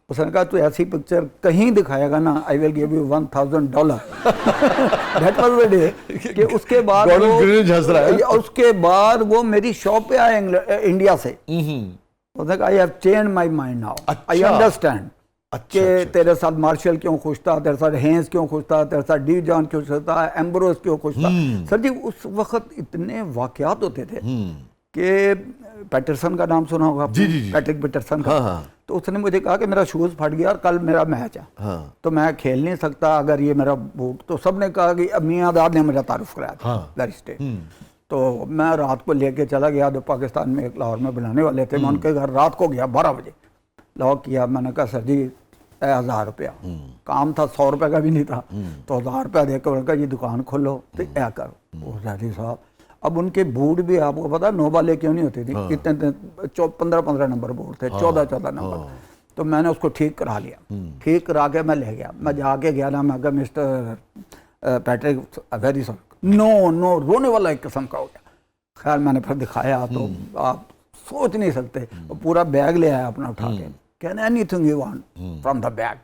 उसने कहा तू ऐसी पिक्चर कहीं दिखाएगा ना, I will give you $1000। That was the day कि उसके बाद उसके बाद वो मेरी शॉप पे आए इंडिया से। उसने कहा I have changed my mind now, I understand कि तेरे साथ मार्शल क्यों खुश था, तेरे साथ हेंस क्यों खुश था, तेरे साथ डी जॉन क्यों खुश था, एम्ब्रोज क्यों खुश था। सर जी उस वक्त इतने वाकयात होते थे कि पैटरसन का नाम सुना होगा आपने? पैट्रिक पैटरसन का। तो उसने मुझे कहा कि मेरा शूज फट गया और कल मेरा मैच है, तो मैं खेल नहीं सकता अगर ये मेरा बूट। तो सबने कहा कि मियां दाद ने मेरा तारुफ कराया था दैट स्टे। तो मैं रात को लेके चला गया, जो पाकिस्तान में एक लाहौर में बुलाने वाले थे, मैं उनके घर रात को गया 12 बजे, लॉक किया। मैंने कहा सर जी 1000 रुपया काम था, 100 रुपये का भी नहीं था। तो 1000 रुपया देकर उनका ये दुकान खोलो तो क्या करो जादी साहब। अब उनके बूट भी आपको पता 9 वाले क्यों नहीं होती थी, इतने 15-15 नंबर बूट थे, 14-14 नंबर। तो मैंने उसको ठीक करा लिया। ठीक करा के मैं ले गया। मैं जाके गया ना, मैं कहा mister Patrick very sorry, no no, रोने वाला एक किस्म का हो गया। खैर मैंने फिर दिखाया तो आप सोच नहीं सकते, पूरा बैग ले आया अपना उठा के। Can anything you want from the bag.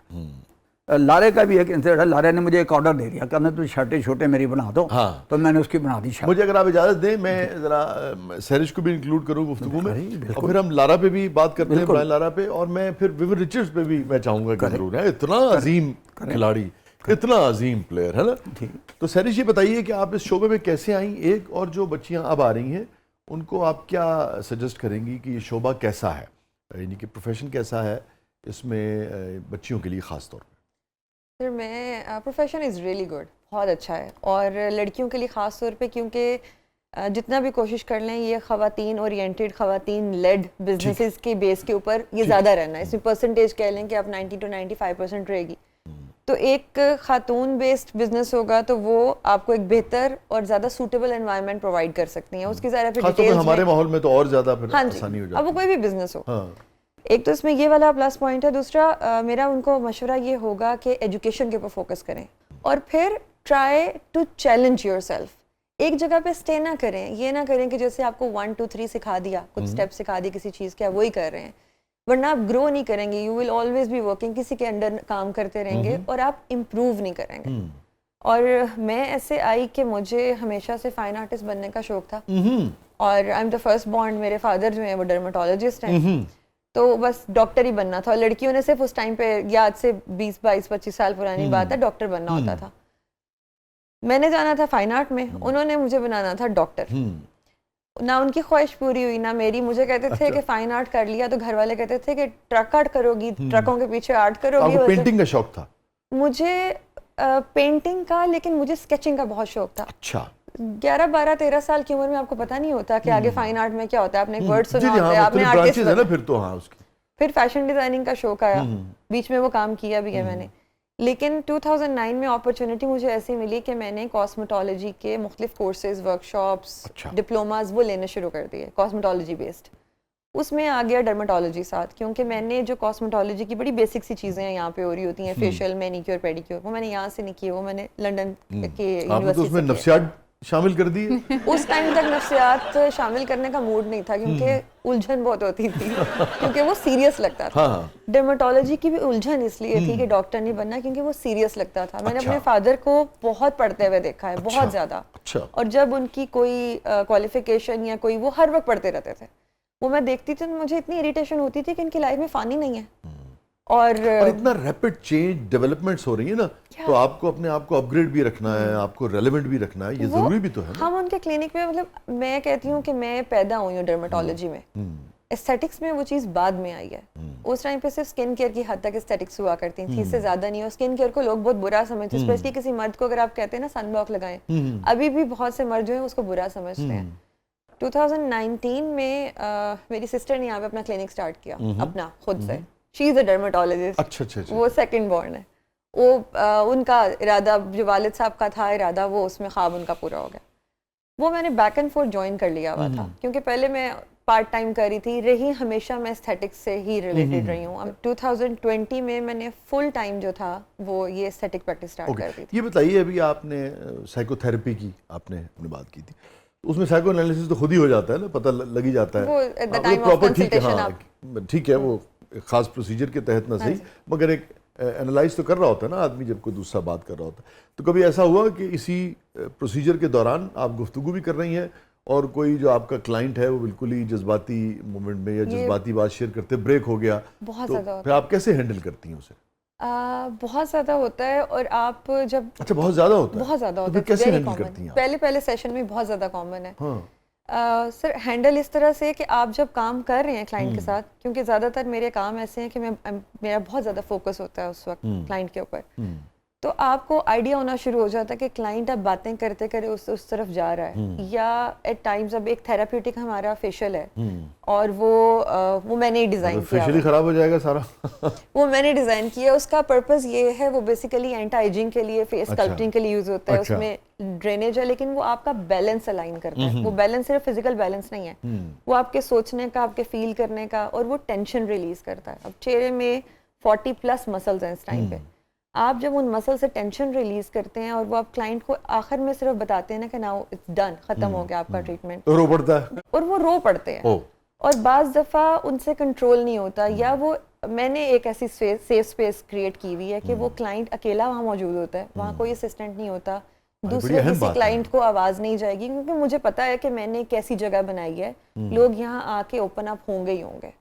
लारे का भी एक इंसिडेंट है। लारे ने मुझे एक ऑर्डर दे दिया, कहना तू शर्टें छोटे मेरी बना दो। तो मैंने उसकी बना दी शर्ट। मुझे अगर आप इजाजत दें मैं जरा सहरिश को भी इंक्लूड करूं गुफ्तगू में, और फिर हम लारा पे भी बात करते हैं, ब्रायन लारा पे, और मैं फिर विविन रिचर्ड्स पे भी मैं चाहूंगा कि जरूर है। इतना अजीम खिलाड़ी, इतना अजीम प्लेयर है ना। तो सहरिश ये बताइए कि आप इस शोबे में कैसे आई, एक और जो बच्चियां अब आ रही हैं उनको आप क्या सजेस्ट करेंगी कि ये शोबा कैसा है, यानी कि प्रोफेशन कैसा है इसमें बच्चियों के लिए ख़ास तौर पर? सर मैं प्रोफेशन इज़ रियली गुड, बहुत अच्छा है। और लड़कियों के लिए ख़ास तौर पे, क्योंकि जितना भी कोशिश कर लें ये ख़वातीन ओरिएंटेड, ख़वातीन लेड बिजनेसेस के बेस के ऊपर ये ज़्यादा रहना है। इसमें परसेंटेज कह लें कि आप 90 to 95% रहेगी। तो एक खातून बेस्ड बिजनेस होगा तो वो आपको एक बेहतर और ज़्यादा सूटेबल एनवायरनमेंट प्रोवाइड कर सकती हैं। उसकी ज़रा फिर डिटेल्स हमारे माहौल में तो और ज़्यादा फिर आसानी हो जाती है। अब वो कोई भी बिजनेस हो, एक तो इसमें ये वाला प्लस पॉइंट है। दूसरा मेरा उनको मशवरा ये होगा कि एजुकेशन के ऊपर फोकस करें और फिर ट्राई टू चैलेंज योरसेल्फ। एक जगह पे स्टे ना करें, ये ना करें कि जैसे आपको 1 2 3 सिखा दिया, कुछ स्टेप सिखा दिए किसी चीज़ के, आप वही कर रहे हैं, वरना आप ग्रो नहीं करेंगे। You will always be working, किसी के अंडर काम करते रहेंगे और आप इम्प्रूव नहीं करेंगे। और मैं ऐसे आई कि मुझे हमेशा से फाइन आर्टिस्ट बनने का शौक था और I am the first born. मेरे फादर जो हैं वो डर्माटोलॉजिस्ट हैं, तो बस डॉक्टर ही बनना था। और लड़कियों ने सिर्फ उस टाइम पे, याद से 20 22 25 साल पुरानी बात है, डॉक्टर बनना होता था। मैंने जाना था फाइन आर्ट में, उन्होंने मुझे बनाना था डॉक्टर। ना उनकी ख्वाहिश पूरी हुई ना मेरी। मुझे कहते थे कि फाइन आर्ट कर लिया तो घर वाले कहते थे कि ट्रक आर्ट करोगी, ट्रकों के पीछे आर्ट करोगी। आपको पेंटिंग का शौक था? मुझे पेंटिंग का, लेकिन मुझे स्केचिंग का बहुत शौक था। अच्छा। 11 12 13 साल की उम्र में आपको पता नहीं होता कि आगे फाइन आर्ट में क्या होता है। आपने एक वर्ड सुना होता है, आपने आर्टिस्ट है ना, फिर तो हाँ उसकी फिर फैशन डिज़ाइनिंग का शौक आया, बीच में वो काम किया भी है मैंने। लेकिन 2009 में अपॉर्चुनिटी मुझे ऐसी मिली कि मैंने कॉस्मेटोलॉजी के मुख्तलिफ कोर्सेज, वर्कशॉप्स, डिप्लोमास वो लेने शुरू कर दिए कॉस्मेटोलॉजी बेस्ड। उसमें आ गया डर्माटोलॉजी साथ, क्योंकि मैंने जो कॉस्मेटोलॉजी की बड़ी बेसिक सी चीज़ें यहाँ पे हो रही होती हैं, फेशियल, मैनीक्योर, पेडिक्योर, वो मैंने यहाँ से नहीं किए, वो मैंने लंदन के यूनिवर्सिटी उसमें नफ्सियात शामिल कर दी। उस टाइम तक नफ्सियात शामिल करने का मूड नहीं था, क्योंकि उलझन बहुत होती थी, क्योंकि वो सीरियस लगता था। डर्माटोलॉजी की भी उलझन इसलिए थी कि डॉक्टर नहीं बनना, क्योंकि वो सीरियस लगता था। मैंने अपने फादर को बहुत पढ़ते हुए देखा है, बहुत ज़्यादा। और जब उनकी कोई क्वालिफिकेशन या कोई, वो हर वक्त पढ़ते रहते थे, वो मैं देखती थी तो मुझे इतनी इरिटेशन होती थी कि इनकी लाइफ में फ़नी नहीं है। और इतना रैपिड चेंज डेवलपमेंट्स हो रही है ना, तो आपको अपने आप को अपग्रेड भी रखना है, आपको रेलेवेंट भी रखना है, ये जरूरी भी तो है ना। हम उनके क्लिनिक में, मतलब मैं कहती हूँ कि मैं पैदा हुई हूँ डर्माटोलॉजी में, एस्थेटिक्स में वो चीज़ बाद में आई है। उस टाइम पे सिर्फ स्किन केयर की हद तक एस्थेटिक्स हुआ करती थी, इससे ज़्यादा नहीं। और स्किन केयर को लोग बहुत बुरा समझते हैं, स्पेशली किसी मर्द को अगर आप कहते हैं ना सन ब्लॉक लगाएं, अभी भी बहुत से मर्द जो हैं उसको बुरा समझते हैं। 2019 में मेरी सिस्टर ने यहाँ पे अपना क्लिनिक स्टार्ट किया अपना खुद से। She is a dermatologist. अच्छा। वो सेकंड बॉर्न है। वो उनका इरादा, जो वालिद साहब का था इरादा, वो उसमें ख्वाब उनका पूरा हो गया। वो मैंने बैक एंड फोर्थ ज्वाइन कर लिया हुआ था, क्योंकि पहले मैं पार्ट टाइम कर रही थी, हमेशा मैं एस्थेटिक्स से ही रिलेटेड रही हूँ। अब 2020 में मैंने फुल टाइम जो था वो ये एस्थेटिक प्रैक्टिस स्टार्ट कर दी थी। ये बताइए, अभी आपने साइकोथेरेपी की आपने अपनी बात की थी, उसमें साइको एनालिसिस तो खुद ही हो जाता है ना, पता लग ही जाता है वो at the time of consultation ठीक है, वो एक खास प्रोसीजर के तहत ना सही, मगर एक एनालाइज तो कर रहा होता है ना आदमी जब कोई दूसरा बात कर रहा होता है। तो कभी ऐसा हुआ कि इसी प्रोसीजर के दौरान आप गुफ्तगू भी कर रही हैं और कोई जो आपका क्लाइंट है वो बिल्कुल ही जज्बाती मोमेंट में या जज्बाती बात शेयर करते ब्रेक हो गया, बहुत तो ज़्यादा फिर आप कैसे हैंडल करती हैं उसे? बहुत ज़्यादा होता है। और आप जब बहुत ज़्यादा होता है, बहुत ज़्यादा तो होता है, कैसे वेरी हैंडल कॉमन। करती हैं? पहले सेशन में बहुत ज़्यादा कॉमन है। सर हैंडल इस तरह से कि आप जब काम कर रहे हैं क्लाइंट के साथ, क्योंकि ज़्यादातर मेरे काम ऐसे हैं कि मेरा बहुत ज़्यादा फोकस होता है उस वक्त क्लाइंट के ऊपर, तो आपको आइडिया होना शुरू हो जाता है कि क्लाइंट अब बातें करते करे उस तरफ जा रहा है, या एट टाइम्स अब एक थेराप्यूटिक हमारा फेशियल है और वो मैंने ही डिज़ाइन किया, फेशियल ही खराब हो जाएगा सारा। वो मैंने डिज़ाइन किया। उसका पर्पस ये है, वो बेसिकली एंटी एजिंग के लिए, फेस स्कल्पटिंग के लिए यूज़ होता है। उसमें ड्रेनेज है, लेकिन वो आपका बैलेंस अलाइन करता है। वो बैलेंस सिर्फ फिजिकल बैलेंस नहीं है, वो आपके सोचने का, आपके फील करने का, और वो टेंशन रिलीज करता है। अब चेहरे में 40+ मसल्स हैं इस टाइम पे। आप जब उन मसल से टेंशन रिलीज करते हैं और वो आप क्लाइंट को आखिर में सिर्फ बताते हैं ना कि नाउ इट्स डन, खत्म हो गया आपका ट्रीटमेंट, तो रो पड़ता है, और वो रो पड़ते हैं। और बाज़ दफ़ा उनसे कंट्रोल नहीं होता, या वो, मैंने एक ऐसी सेफ स्पेस क्रिएट की हुई है कि वो क्लाइंट अकेला वहाँ मौजूद होता है, वहाँ कोई असिस्टेंट नहीं होता, दूसरे किसी क्लाइंट को आवाज़ नहीं जाएगी, क्योंकि मुझे पता है कि मैंने एक ऐसी जगह बनाई है, लोग यहाँ आके ओपन अप होंगे ही होंगे।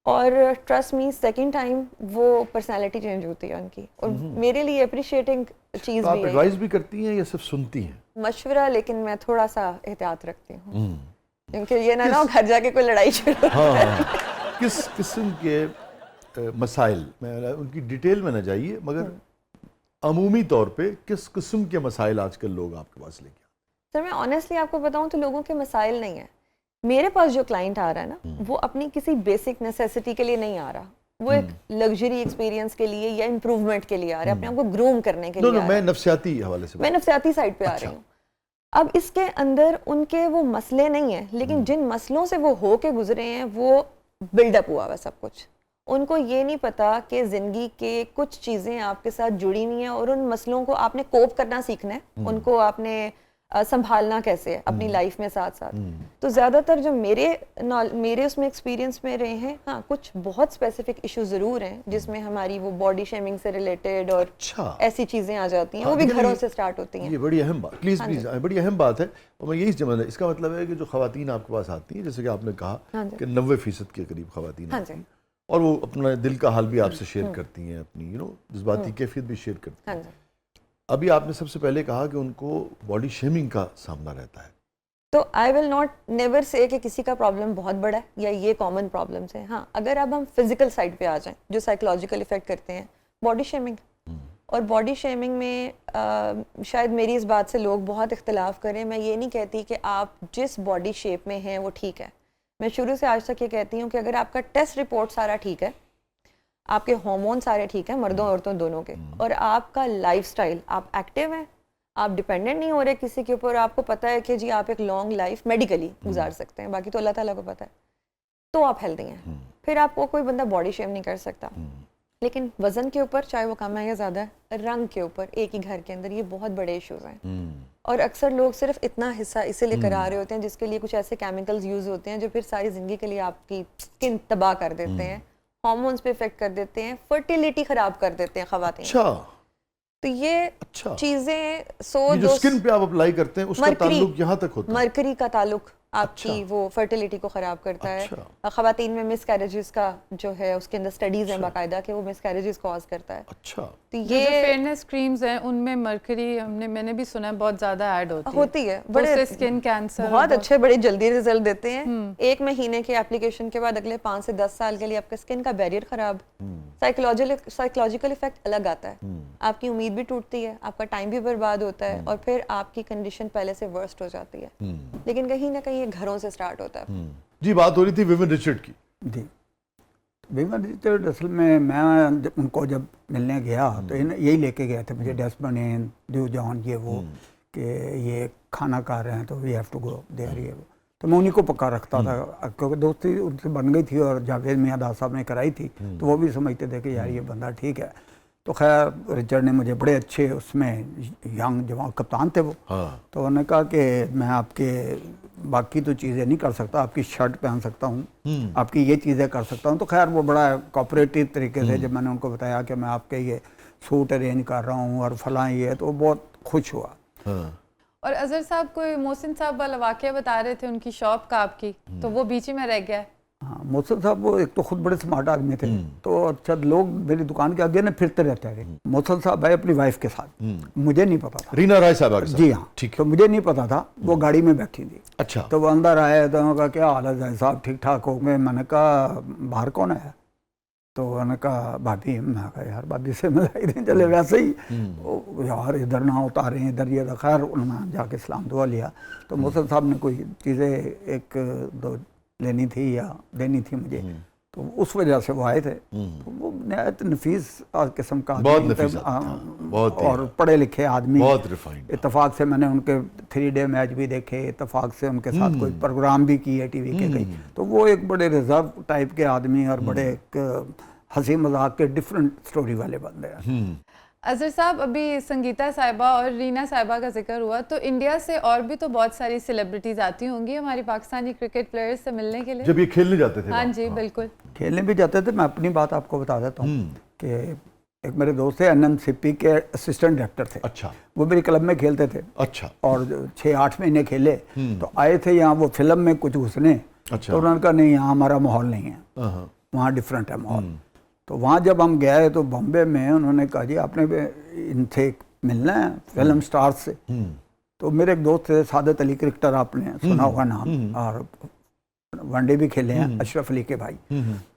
और ट्रस्ट मी, सेकंड टाइम वो पर्सनालिटी चेंज होती है उनकी, और मेरे लिए अप्रिशिएटिंग चीज़ भी है। आप एडवाइस भी करती हैं या सिर्फ सुनती हैं? मशवरा, लेकिन मैं थोड़ा सा एहतियात रखती हूँ, क्योंकि ये ना घर जाके कोई लड़ाई शुरू किस किस्म के मसाइल, मैं उनकी डिटेल में ना जाइए, मगर अमूमी तौर पे किस किस्म के मसाइल आजकल लोग आपके पास लेके आते हैं? सर मैं ऑनेस्टली आपको बताऊं तो लोगों के मसाइल नहीं है। मेरे पास जो क्लाइंट आ रहा है ना, वो अपनी किसी बेसिक नेसेसिटी के लिए नहीं आ रहा, वो एक लग्जरी एक्सपीरियंस के लिए या इम्प्रूवमेंट के लिए आ रहा है, अपने आप को ग्रूम करने के लिए। मैं नफ्सियाती हवाले से, मैं नफ्सियाती साइड पे आ रही हूँ। अब इसके अंदर उनके वो मसले नहीं है, लेकिन जिन मसलों से वो हो के गुजरे हैं वो बिल्डअप हुआ हुआ सब कुछ। उनको ये नहीं पता कि ज़िंदगी के कुछ चीज़ें आपके साथ जुड़ी हुई हैं, और उन मसलों को आपने कोप करना सीखना है, उनको आपने संभालना कैसे है अपनी लाइफ में साथ साथ। तो ज़्यादातर जो मेरे उसमें एक्सपीरियंस में रहे हैं, हाँ कुछ बहुत स्पेसिफिक इशू ज़रूर हैं जिसमें हमारी वो बॉडी शेमिंग से रिलेटेड और ऐसी चीज़ें आ जाती हैं, वो भी घरों से स्टार्ट होती हैं। ये बड़ी अहम बात, प्लीज़ बड़ी अहम बात है। और मैं यही समझ, इसका मतलब है कि जो ख़वातीन आपके पास आती हैं, जैसे कि आपने कहा कि 90% के करीब ख़वातीन आती हैं, और वो अपना दिल का हाल भी आपसे शेयर करती हैं, अपनी जज्बाती कैफियत भी शेयर करती हैं। अभी आपने सबसे पहले कहा कि उनको बॉडी शेमिंग का सामना रहता है, तो I will not never say कि किसी का प्रॉब्लम बहुत बड़ा है या ये कॉमन प्रॉब्लम्स हैं। हाँ, अगर अब हम फिजिकल साइड पे आ जाएं, जो साइकोलॉजिकल इफेक्ट करते हैं, बॉडी शेमिंग। और बॉडी शेमिंग में शायद मेरी इस बात से लोग बहुत इख्तलाफ करें, मैं ये नहीं कहती कि आप जिस बॉडी शेप में हैं वो ठीक है। मैं शुरू से आज तक ये कहती हूँ कि अगर आपका टेस्ट रिपोर्ट सारा ठीक है, आपके हार्मोन सारे ठीक हैं, मर्दों औरतों दोनों के, और आपका लाइफस्टाइल, आप एक्टिव हैं, आप डिपेंडेंट नहीं हो रहे किसी के ऊपर, आपको पता है कि जी आप एक लॉन्ग लाइफ मेडिकली गुजार सकते हैं, बाकी तो अल्लाह ताला को पता है, तो आप हेल्दी हैं। फिर आपको कोई बंदा बॉडी शेम नहीं कर सकता। लेकिन वजन के ऊपर, चाहे वो कम है या ज़्यादा है, रंग के ऊपर, एक ही घर के अंदर, ये बहुत बड़े इश्यूज हैं। और अक्सर लोग सिर्फ इतना हिस्सा इसीलिए करा रहे होते हैं जिसके लिए कुछ ऐसे केमिकल्स यूज़ होते हैं जो फिर सारी ज़िंदगी के लिए आपकी स्किन तबाह कर देते हैं, हार्मोन्स पे इफेक्ट कर देते हैं, फर्टिलिटी खराब कर देते हैं खवातीन। अच्छा, तो ये चीजें जो स्किन पे आप अप्लाई करते हैं उसका ताल्लुक यहाँ तक होता है। मरकरी का ताल्लुक आपकी वो फर्टिलिटी को खराब करता है। खवातीन में मिसकैरेजेस का जो है उसके अंदर स्टडीज हैं बाकायदा कि वो मिसकैरेजेस कॉज करता है। अच्छा, तो ये जो फेयरनेस क्रीम्स हैं उनमें मरकरी मैंने भी सुना है बहुत ज्यादा ऐड होती है। बड़े स्किन कैंसर बहुत अच्छे, बड़े जल्दी रिजल्ट देते हैं। 1 महीने के एप्लीकेशन के बाद अगले 5 से 10 साल के लिए आपका स्किन का बैरियर खराब, साइकोलॉजिकल इफेक्ट अलग आता है, आपकी उम्मीद भी टूटती है, आपका टाइम भी बर्बाद होता है, और फिर आपकी कंडीशन पहले से वर्स्ट हो जाती है। लेकिन कहीं ना कहीं ये घरों से स्टार्ट होता है। जी, बात हो रही थी विविन रिचर्ड की। जी, विविन रिचर्ड असल में मैं उनको जब मिलने गया तो यही लेके गए थे मुझे, डेस्मोनिन, ड्यू जॉन, ये वो, कि ये खाना खा रहे हैं तो we have to go there, ये वो। तो मैं उन्हीं को पक्का रखता था क्योंकि दोस्ती उनसे बन गई थी और जावेद मियां दास साहब ने कराई थी, तो वो भी समझते थे कि यार ये बंदा ठीक है। तो खैर रिचर्ड ने मुझे बड़े अच्छे उसमें यंग जवान कप्तान थे वो, तो उन्होंने कहा कि मैं आपके बाकी तो चीज़ें नहीं कर सकता, आपकी शर्ट पहन सकता हूँ, आपकी ये चीज़ें कर सकता हूँ। तो खैर वो बड़ा कोऑपरेटिव तरीके से जब मैंने उनको बताया कि मैं आपके ये सूट अरेंज कर रहा हूँ और फलां ये, तो वो बहुत खुश हुआ। और अजहर साहब कोई मोहसिन साहब वाला वाक़या बता रहे थे उनकी शॉप का आपकी, तो वो बीच ही में रह गया। हाँ, मोहसिन साहब वो एक तो खुद बड़े स्मार्ट आदमी थे, तो अच्छा लोग मेरी दुकान के आगे ना फिरते रहते थे। मोहसिन साहब आए अपनी वाइफ के साथ, मुझे नहीं पता था। रीना राय साहब के साथ? जी हाँ, ठीक। तो मुझे नहीं पता था, वो गाड़ी में बैठी थी। अच्छा। तो वो अंदर आए तो उन्होंने कहा क्या हाल है साहब, ठीक ठाक हो गए? मैंने कहा बाहर कौन है? तो उन्होंने कहा भाभी। मैं कहा यार भाभी से मिलाई दें, चले वैसे ही यार इधर ना उतारें, इधर ये। खैर उन्होंने जाके सलाम दुआ लिया। तो मोहसिन साहब ने कोई चीज़ें एक दो लेनी थी या देनी थी मुझे, तो उस वजह से वो आए थे। तो वो नहायत नफीस किस्म का, बहुत और पढ़े लिखे आदमी, बहुत रिफाइंड। इत्तेफाक से मैंने उनके 3 डे मैच भी देखे, इत्तेफाक से उनके साथ कोई प्रोग्राम भी किए टीवी के कई। तो वो एक बड़े रिजर्व टाइप के आदमी और बड़े एक हंसी मजाक के डिफरेंट स्टोरी वाले बंदे हैं। अजहर साहब, अभी संगीता साहिबा और रीना साहिबा का जिक्र हुआ, तो इंडिया से और भी तो बहुत सारी सेलिब्रिटीज आती होंगी हमारी पाकिस्तानी क्रिकेट प्लेयर्स से मिलने के लिए जब ये खेलने जाते थे। हाँ जी, बिल्कुल खेलने भी जाते थे। मैं अपनी बात आपको बता देता हूँ कि एक मेरे दोस्त थे, NMCP के असिस्टेंट डायरेक्टर थे। अच्छा। वो मेरे क्लब में खेलते थे। अच्छा। और 6-8 महीने खेले, तो आए थे यहाँ वो फिल्म में कुछ घुसने। अच्छा। तो उन्होंने कहा नहीं, यहाँ हमारा माहौल नहीं है, वहाँ डिफरेंट है माहौल। तो वहाँ जब हम गए तो बॉम्बे में उन्होंने कहा जी आपने इनसे मिलना है फिल्म स्टार से। तो मेरे एक दोस्त थे सादत अली, क्रिकेटर, आपने सुना होगा नाम, और वनडे भी खेले हैं, अशरफ अली के भाई।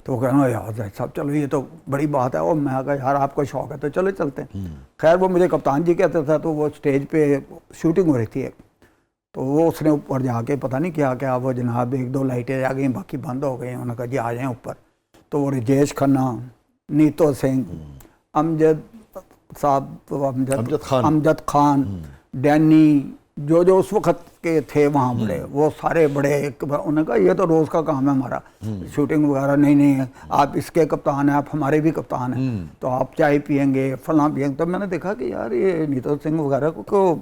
तो कहना यार साहब चलो ये तो बड़ी बात है। और मैं कहा यार आपका शौक है तो चलो चलते हैं। खैर वो मुझे कप्तान जी कहते था, तो वो स्टेज पे शूटिंग हो रही थी एक, तो वो उसने ऊपर जाके पता नहीं क्या क्या, वो जनाब 1-2 लाइटें आ गई, बाकी बंद हो गई। उन्होंने कहा जी आ जाएँ ऊपर। तो वो राजेश खन्ना, नीतो सिंह, अमजद साहब, अमजद खान, डैनी, जो उस वक्त के थे वहाँ बड़े, वो सारे बड़े। उन्होंने कहा ये तो रोज़ का काम है हमारा, शूटिंग वगैरह। नहीं आप इसके कप्तान हैं, आप हमारे भी कप्तान हैं, तो आप चाय पियेंगे, फलां पियेंगे। तो मैंने देखा कि यार ये नीतो सिंह वगैरह को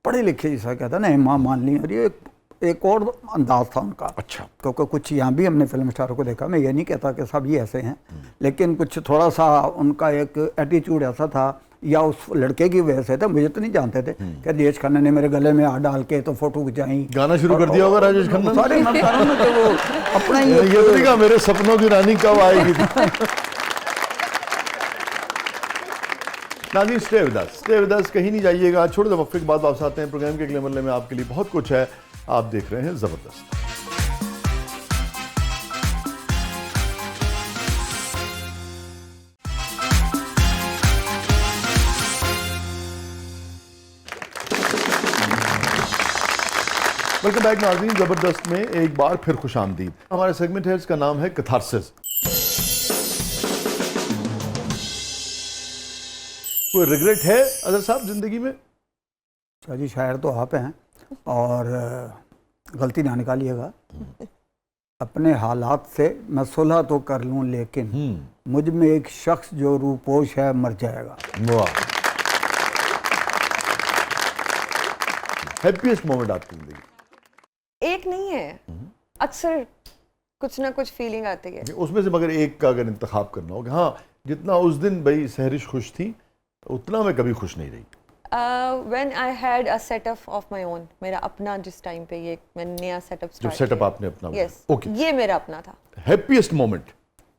पढ़े लिखे जैसा कहता ना, माँ मान ली। और ये एक और अंदाज था उनका। अच्छा। क्योंकि कुछ यहाँ भी हमने फिल्म स्टारों को देखा, मैं ये नहीं कहता कि सब ये ऐसे हैं, लेकिन कुछ थोड़ा सा उनका एक एटीट्यूड ऐसा था, या उस लड़के की वजह से था, मुझे तो नहीं जानते थे कि राजेश खन्ना ने मेरे गले में हाथ डाल के तो फोटो खिंचाई, गाना शुरू कर दिया होगा राजेश खन्ना। सारे मकानों में तो वो अपना ही ये तो मेरे सपनों की रानी कब आएगी। नाज़रीन स्टे विद अस, कहीं नहीं जाइएगा। छोटे से वक्फे के बाद वापस आते हैं। प्रोग्राम के अगले मरले में आपके लिए बहुत कुछ है। आप देख रहे हैं ज़बरदस्त। वेलकम बैक नाज़रीन, ज़बरदस्त में एक बार फिर खुशामदीद। हमारा सेगमेंट है, इसका नाम है कैथारसिस। कोई रिग्रेट है अदर साहब जिंदगी में? शाह जी, शायर तो आप हैं और गलती ना निकालिएगा। अपने हालात से मैं सुलह तो कर लूं, लेकिन मुझ में एक शख्स जो रूपोश है मर जाएगा। वाह। हैप्पीएस्ट मोमेंट आपकी जिंदगी? एक नहीं है, अक्सर कुछ ना कुछ फीलिंग आती है। उसमें से मगर एक का अगर इंतखाब करना हो कि हाँ, जितना उस दिन भाई सहरिश खुश थी उतना मैं कभी खुश नहीं रही। When I had a setup of my own, मेरा अपना, जिस टाइम पे ये मैंने नया सेटअप जब स्टार्ट सेटअप आपने अपना यस, ओके, ये मेरा अपना था। हैप्पीएस्ट मोमेंट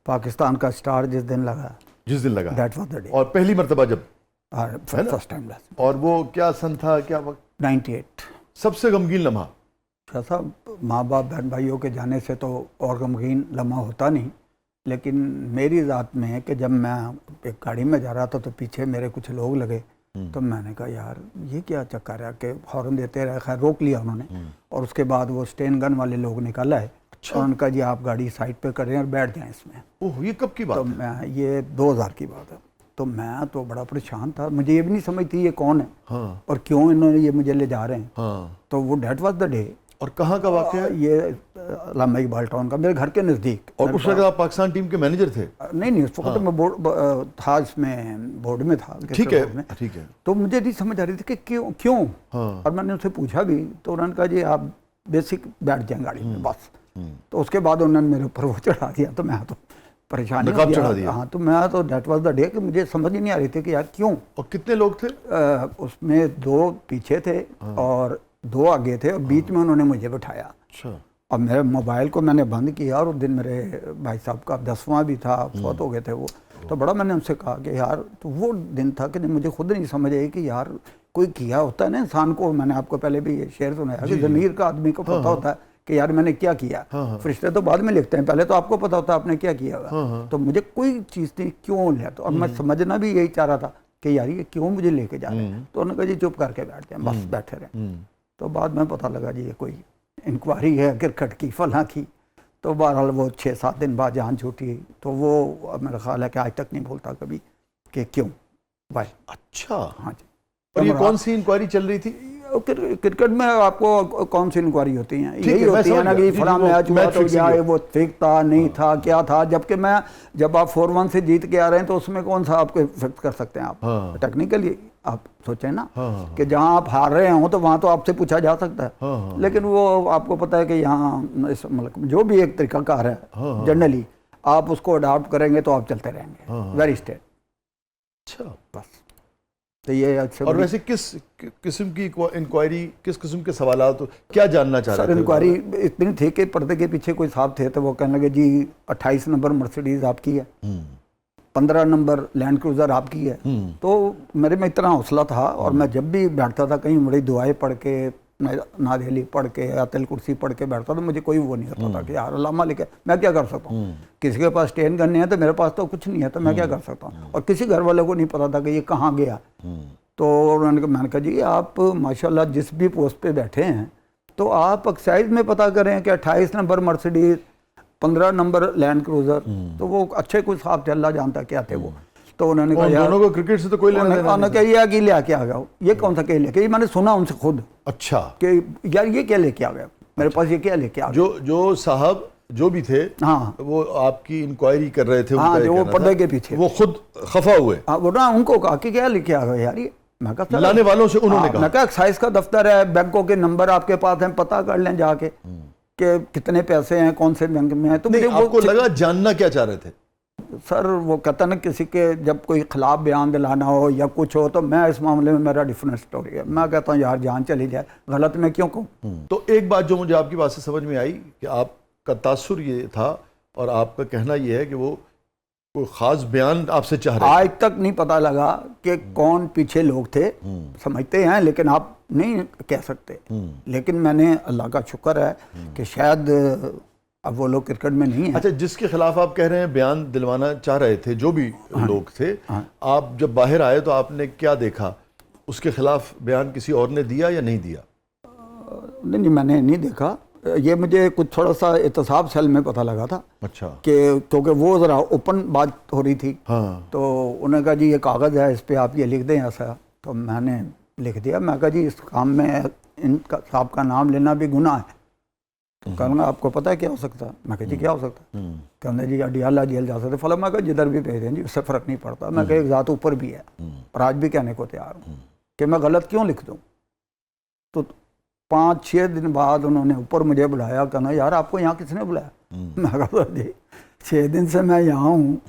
पाकिस्तान का स्टार जिस दिन लगा, जिस दिन लगा, दैट वाज द डे। और पहली मर्तबा जब, फर्स्ट टाइम, और वो क्या सन था, क्या वक्त? 98। सबसे गमगीन लम्हा? शाह साहब, माँ बाप बहन भाइयों के जाने से तो और गमगीन लम्हा होता नहीं, लेकिन मेरी ज़ात में है कि जब मैं एक गाड़ी में जा रहा था तो पीछे मेरे कुछ लोग लगे, तो मैंने कहा यार ये क्या चक्कर है, कि हॉर्न देते रहे। खैर रोक लिया उन्होंने, और उसके बाद वो स्टेन गन वाले लोग निकाला है। अच्छा। और उनका जी आप गाड़ी साइड पे करें और बैठ जाएं इसमें। ओह, ये कब की बात तो है? मैं, ये 2000 की बात है। तो मैं तो बड़ा परेशान था, मुझे ये भी नहीं समझ थी ये कौन है हाँ और क्यों इन्होंने ये मुझे ले जा रहे हैं। हाँ। तो वो डेट वाज द डे। और कहाँ का वाक़या है? ये अल्लामा इकबाल टाउन का, मेरे घर के नज़दीक। और उस वक्त आप पाकिस्तान टीम के मैनेजर थे? नहीं, उस वक्त मैं बोर्ड था, इसमें बोर्ड में था। ठीक बोर्ड में। है, ठीक है। तो मुझे नहीं समझ आ रही थी कि क्यों। हाँ। और मैंने उनसे पूछा भी, तो उन्होंने कहा जी आप बेसिक बैठ जाएं गाड़ी में बस। तो उसके बाद उन्होंने मेरे ऊपर वो चढ़ा दिया, तो मैं तो परेशान हो नकाब चढ़ा गया। दिया? हाँ, तो मैं तो डेट वाज द डे कि मुझे समझ ही नहीं आ रही थी कि यार क्यों। और कितने लोग थे? उसमें 2 पीछे थे और 2 आगे थे, और बीच में उन्होंने मुझे बिठाया। अच्छा। और मेरे मोबाइल को मैंने बंद किया, और उस दिन मेरे भाई साहब का 10वां भी था, फौत हो गए थे वो। तो बड़ा मैंने उनसे कहा कि यार, तो वो दिन था कि मुझे खुद नहीं समझ आई कि यार कोई किया होता है ना इंसान को। मैंने आपको पहले भी ये शेर सुनाया कि ज़मीर का आदमी को पता होता है कि यार मैंने क्या किया। फरिश्ते तो बाद में लिखते हैं, पहले तो आपको पता होता है आपने क्या किया होगा। तो मुझे कोई चीज़ थी क्यों लिया, तो और मैं समझना भी यही चाह रहा था कि यार ये क्यों मुझे लेके जा रहे हैं। तो उन्होंने कहा जी चुप करके बैठ जाए, बस बैठे रहे। तो बाद में पता लगा जी ये कोई इंक्वायरी है क्रिकेट की, फलां की। तो बहरहाल वो 6-7 दिन बाद जान छूटी। तो वो मेरा ख्याल है कि आज तक नहीं भूलता कभी कि क्यों, भाई। अच्छा। हाँ जी। और ये कौन सी इंक्वायरी चल रही थी? क्रिकेट में आपको कौन सी इंक्वायरी होती हैं? यही है, होती है ना कि फलां मैच हुआ तो या वो ठीक था, नहीं था, क्या था। जबकि मैं, जब आप 4-1 से जीत के आ रहे हैं तो उसमें कौन सा आपको फिक्स कर सकते हैं आप? हाँ। टेक्निकली आप सोचें ना, हाँ। कि जहां आप हार रहे हो तो वहां तो आपसे पूछा जा सकता है। हाँ। लेकिन वो आपको पता है कि यहाँ इस मुल्क में जो भी एक तरीकाकार है, जनरली आप उसको अडॉप्ट करेंगे तो आप चलते रहेंगे, वेरी स्ट्रेट। अच्छा, बस। तो ये अच्छा। और वैसे किस किस्म की इंक्वायरी, किस किस्म के सवाल, तो क्या जानना चाह रहे थे? सर इंक्वायरी इतनी थी कि पर्दे के पीछे कोई साहब थे, तो वो कहने लगे जी 28 नंबर मर्सिडीज आपकी है, 15 नंबर लैंड क्रूजर आपकी है। तो मेरे में इतना हौसला था, और मैं जब भी बैठता था कहीं बड़ी दुआएं पढ़ के, नादेली पढ़ के, आतल कुर्सी पढ़ के बैठता, तो मुझे कोई वो नहीं होता था कि यार अल्लामा लिखे मैं क्या कर सकता हूँ। किसी के पास स्टेन गन नहीं है तो मेरे पास तो कुछ नहीं है, तो मैं क्या कर सकता हूँ। और किसी घर वाले को नहीं पता था कि ये कहाँ गया। तो मैंने कहा जी आप माशाल्लाह जिस भी पोस्ट पे बैठे हैं, तो आप एक्साइज में पता करें कि 28 number Mercedes, 15 number land cruiser. तो वो अच्छे कुछ साहब थे, अल्लाह जानता क्या थे वो। तो उन्होंने कहा यार, दोनों को क्रिकेट से तो कोई लेना देना नहीं। क्या ये कि लेके आ गया, ये कौन सा क्या लेके, ये मैंने सुना उनसे खुद। अच्छा। कि यार ये क्या लेके आ गया मेरे पास, ये क्या लेके आ गया। जो साहब जो भी थे, हाँ, वो आपकी इंक्वायरी कर रहे थे, हाँ, जो वो पर्दे के पीछे, वो खुद खफा हुए। हाँ, वो ना उनको कहा कि क्या लेके आ गए यार ये। मैं कहा लाने वालों से उन्होंने कहा, मैं कहा एक्साइज का दफ्तर है, बैंकों के नंबर आपके पास हैं, पता कर लें जाके कि कितने पैसे हैं, कौन से बैंक में है। तो मुझे आपको लगा जानना क्या चाह रहे थे? सर वो कहता ना किसी के जब कोई खिलाफ बयान दिलाना हो या कुछ हो, तो मैं इस मामले में मेरा डिफरेंट स्टोरी है। मैं कहता हूँ यार जान चली जाए, गलत मैं क्यों कहूँ। तो एक बात जो मुझे आपकी बात से समझ में आई कि आपका तासुर ये था और आपका कहना ये है कि वो कोई खास बयान आपसे चाह रहे थे। आज तक नहीं पता लगा कि कौन पीछे लोग थे। समझते हैं लेकिन आप नहीं कह सकते। लेकिन मैंने, अल्लाह का शुक्र है कि शायद अब वो लोग क्रिकेट में नहीं है। अच्छा, जिसके खिलाफ आप कह रहे हैं बयान दिलवाना चाह रहे थे, जो भी लोग थे, आप जब बाहर आए तो आपने क्या देखा? उसके खिलाफ बयान किसी और ने दिया या नहीं दिया? नहीं मैंने नहीं देखा, ये मुझे कुछ थोड़ा सा एहतसाब सेल में पता लगा था। अच्छा। कि क्योंकि वो ज़रा ओपन बात हो रही थी। हाँ। तो उन्होंने कहा जी ये कागज़ है, इस पर आप ये लिख दें ऐसा। तो मैंने लिख दिया। मैं कहा जी इस काम में इनका साहब का नाम लेना भी गुनाह है। तो कहूँगा आपको पता है क्या हो सकता है? मैं कहा जी क्या हो सकता है? कहते जी अडियाला जेल जा सकते। फला मैं कहा जिधर भी भेज दें जी, उससे फ़र्क नहीं पड़ता। मैं कहा एक ज़ात ऊपर भी है, और आज भी कहने को तैयार हूँ कि मैं गलत क्यों लिख दूँ। तो 5-6 दिन बाद उन्होंने ऊपर मुझे बुलाया, कहना यार आपको यहाँ किसने बुलाया? मैं कहा जी 6 दिन से मैं यहाँ हूँ,